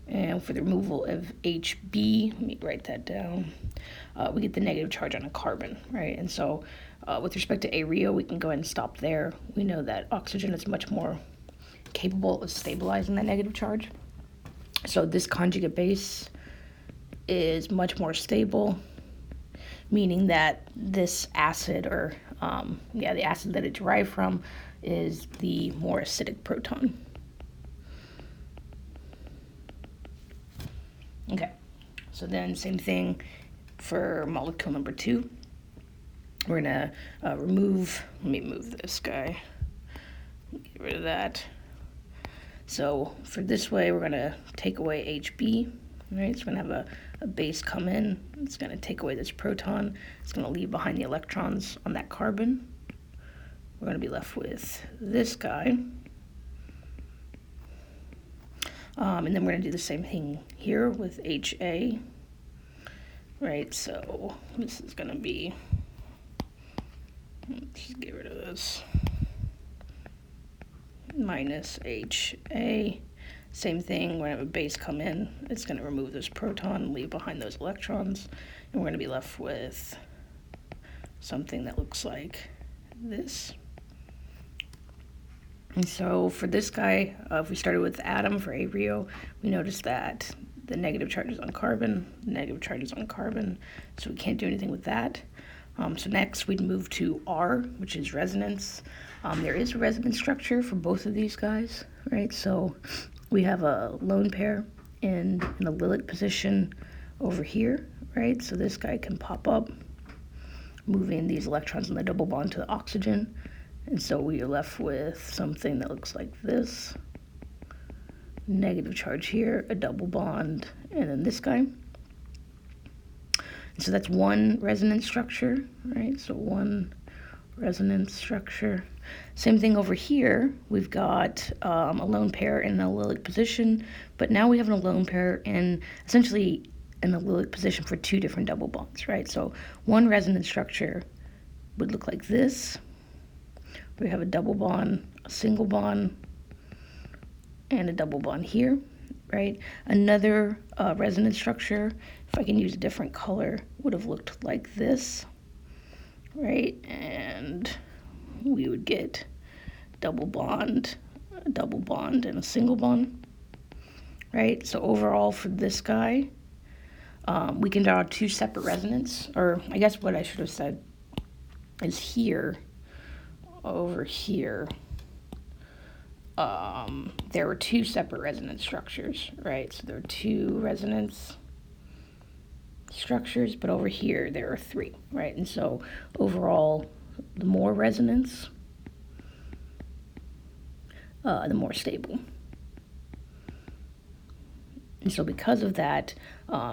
And for the removal of HB, let me write that down, we get the negative charge on a carbon, right? And so with respect to A Rio, we can go ahead and stop there. We know that oxygen is much more capable of stabilizing that negative charge. So this conjugate base is much more stable, meaning that this acid, or the acid that it derived from, is the more acidic proton. Okay, so then same thing for molecule number 2. We're gonna let me move this guy, get rid of that. So for this way, we're gonna take away HB, right? So we're gonna have a base come in, it's gonna take away this proton, it's gonna leave behind the electrons on that carbon. We're gonna be left with this guy. And then we're going to do the same thing here with HA, right? So this is going to be, let's get rid of this, minus HA. Same thing, we're going to have a base come in. It's going to remove this proton, leave behind those electrons, and we're going to be left with something that looks like this. And so for this guy, if we started with the atom for A Rio, we noticed that the negative charge is on carbon, the negative charge is on carbon, so we can't do anything with that. So next we'd move to R, which is resonance. There is a resonance structure for both of these guys, right? So we have a lone pair in an allylic position over here, right? So this guy can pop up, moving these electrons in the double bond to the oxygen. And so we are left with something that looks like this. Negative charge here, a double bond, and then this guy. And so that's one resonance structure, right? So one resonance structure. Same thing over here. We've got a lone pair in an allylic position, but now we have an alone pair in essentially an allylic position for 2 different double bonds, right? So one resonance structure would look like this. We have a double bond, a single bond, and a double bond here, right? Another resonance structure, if I can use a different color, would have looked like this, right? And we would get double bond, a double bond, and a single bond, right? So overall for this guy, we can draw 2 separate resonance, or I guess what I should have said is here, over here, there were two separate resonance structures, right? So there are two resonance structures, but over here there are three, right? And so overall, the more resonance, the more stable. And so because of that,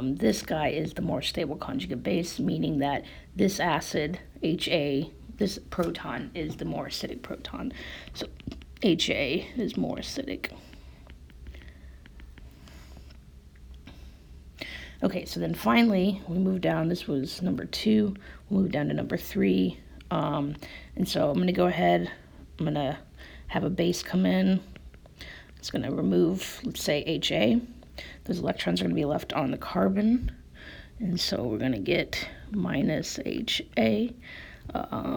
this guy is the more stable conjugate base, meaning that this acid, HA, this proton is the more acidic proton. So HA is more acidic. Okay, so then finally, we move down. This was number 2. We'll move down to number 3. And so I'm going to go ahead. I'm going to have a base come in. It's going to remove, let's say, HA. Those electrons are going to be left on the carbon. And so we're going to get minus HA,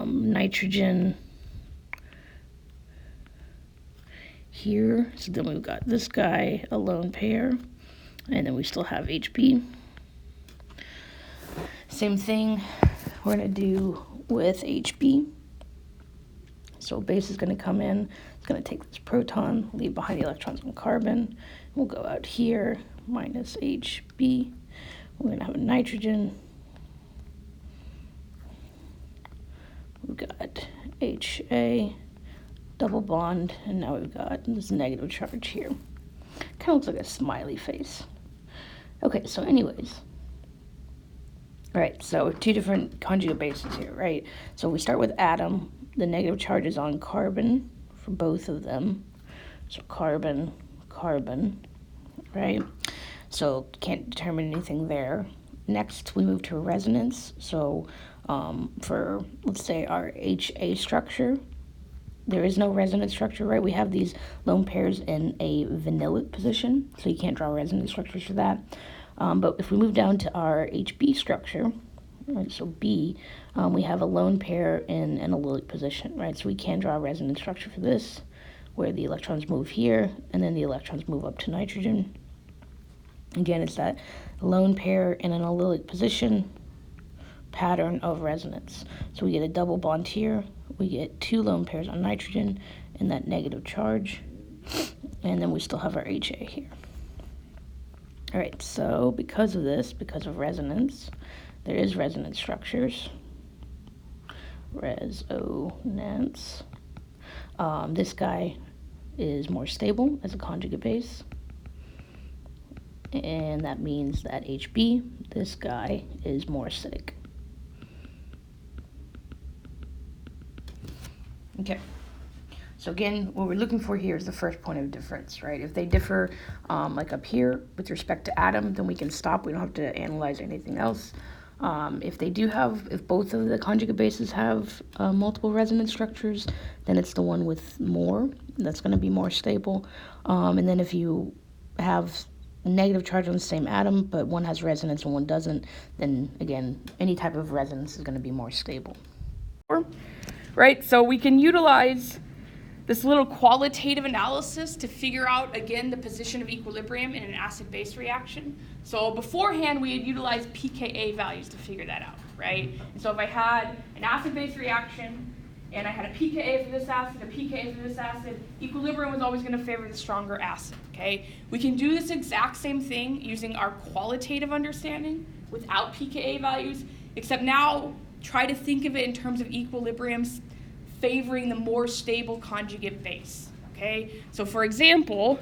nitrogen here. So then we've got this guy, a lone pair. And then we still have HB. Same thing we're going to do with HB. So base is going to come in. It's going to take this proton, leave behind the electrons on carbon. We'll go out here, minus HB. We're going to have a nitrogen. We've got HA, double bond, and now we've got this negative charge here. Kind of looks like a smiley face. Okay, so anyways. All right, so 2 different conjugate bases here, right? So we start with atom. The negative charge is on carbon for both of them. So carbon, carbon, right? So can't determine anything there. Next, we move to resonance. So for, let's say, our HA structure, there is no resonance structure, right? We have these lone pairs in a vinylic position, so you can't draw resonance structures for that. But if we move down to our HB structure, right, so B, we have a lone pair in an allylic position, right? So we can draw a resonance structure for this, where the electrons move here, and then the electrons move up to nitrogen. Again, it's that lone pair in an allylic position pattern of resonance. So we get a double bond here, we get 2 lone pairs on nitrogen and that negative charge, and then we still have our HA here. All right, so because of this, because of resonance, there is resonance structures. Resonance. This guy is more stable as a conjugate base. And that means that HB, this guy, is more acidic. Okay. So again, what we're looking for here is the first point of difference, right? If they differ, like up here, with respect to atom, then we can stop. We don't have to analyze anything else. If both of the conjugate bases have multiple resonance structures, then it's the one with more. That's going to be more stable. And then if you have a negative charge on the same atom, but one has resonance and one doesn't, then again, any type of resonance is going to be more stable. Right, so we can utilize this little qualitative analysis to figure out, again, the position of equilibrium in an acid-base reaction. So beforehand, we had utilized pKa values to figure that out, right? And so if I had an acid-base reaction, and I had a pKa for this acid, a pKa for this acid, equilibrium was always going to favor the stronger acid, okay? We can do this exact same thing using our qualitative understanding without pKa values, except now try to think of it in terms of equilibriums favoring the more stable conjugate base, okay? So for example,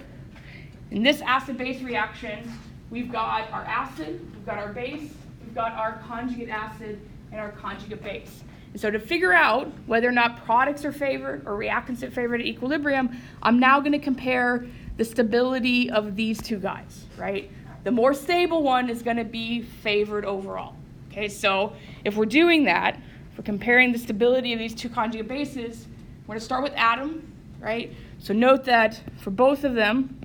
in this acid-base reaction, we've got our acid, we've got our base, we've got our conjugate acid, and our conjugate base. And so to figure out whether or not products are favored or reactants are favored at equilibrium, I'm now going to compare the stability of these two guys, right? The more stable one is going to be favored overall. Okay, so if we're doing that, if we're comparing the stability of these two conjugate bases, we're going to start with atom, right? So note that for both of them,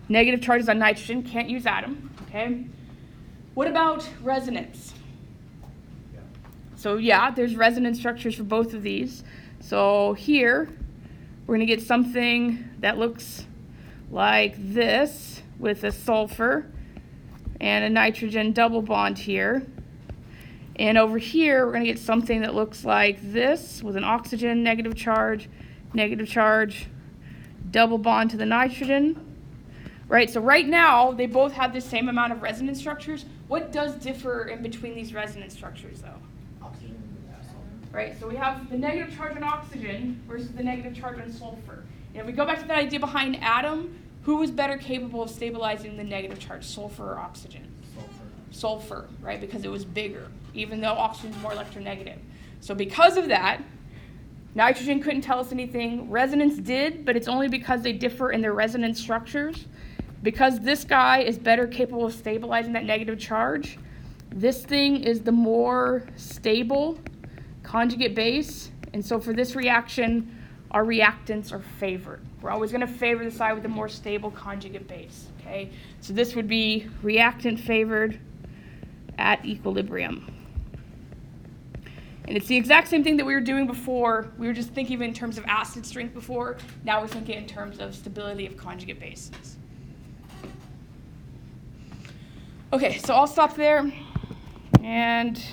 negative charges on nitrogen, can't use atom, okay? What about resonance? So yeah, there's resonance structures for both of these. So here, we're going to get something that looks like this with a sulfur and a nitrogen double bond here. And over here, we're going to get something that looks like this with an oxygen, negative charge, double bond to the nitrogen. Right, so right now, they both have the same amount of resonance structures. What does differ in between these resonance structures, though? Oxygen and sulfur. Right, so we have the negative charge on oxygen versus the negative charge on sulfur. And if we go back to that idea behind atom, who was better capable of stabilizing the negative charge, sulfur or oxygen? Sulfur, right, because it was bigger, even though oxygen is more electronegative. So because of that, nitrogen couldn't tell us anything. Resonance did, but it's only because they differ in their resonance structures. Because this guy is better capable of stabilizing that negative charge, this thing is the more stable conjugate base. And so for this reaction, our reactants are favored. We're always going to favor the side with the more stable conjugate base. Okay, so this would be reactant favored at equilibrium. And it's the exact same thing that we were doing before. We were just thinking of it in terms of acid strength before. Now we're thinking in terms of stability of conjugate bases. Okay, so I'll stop there. And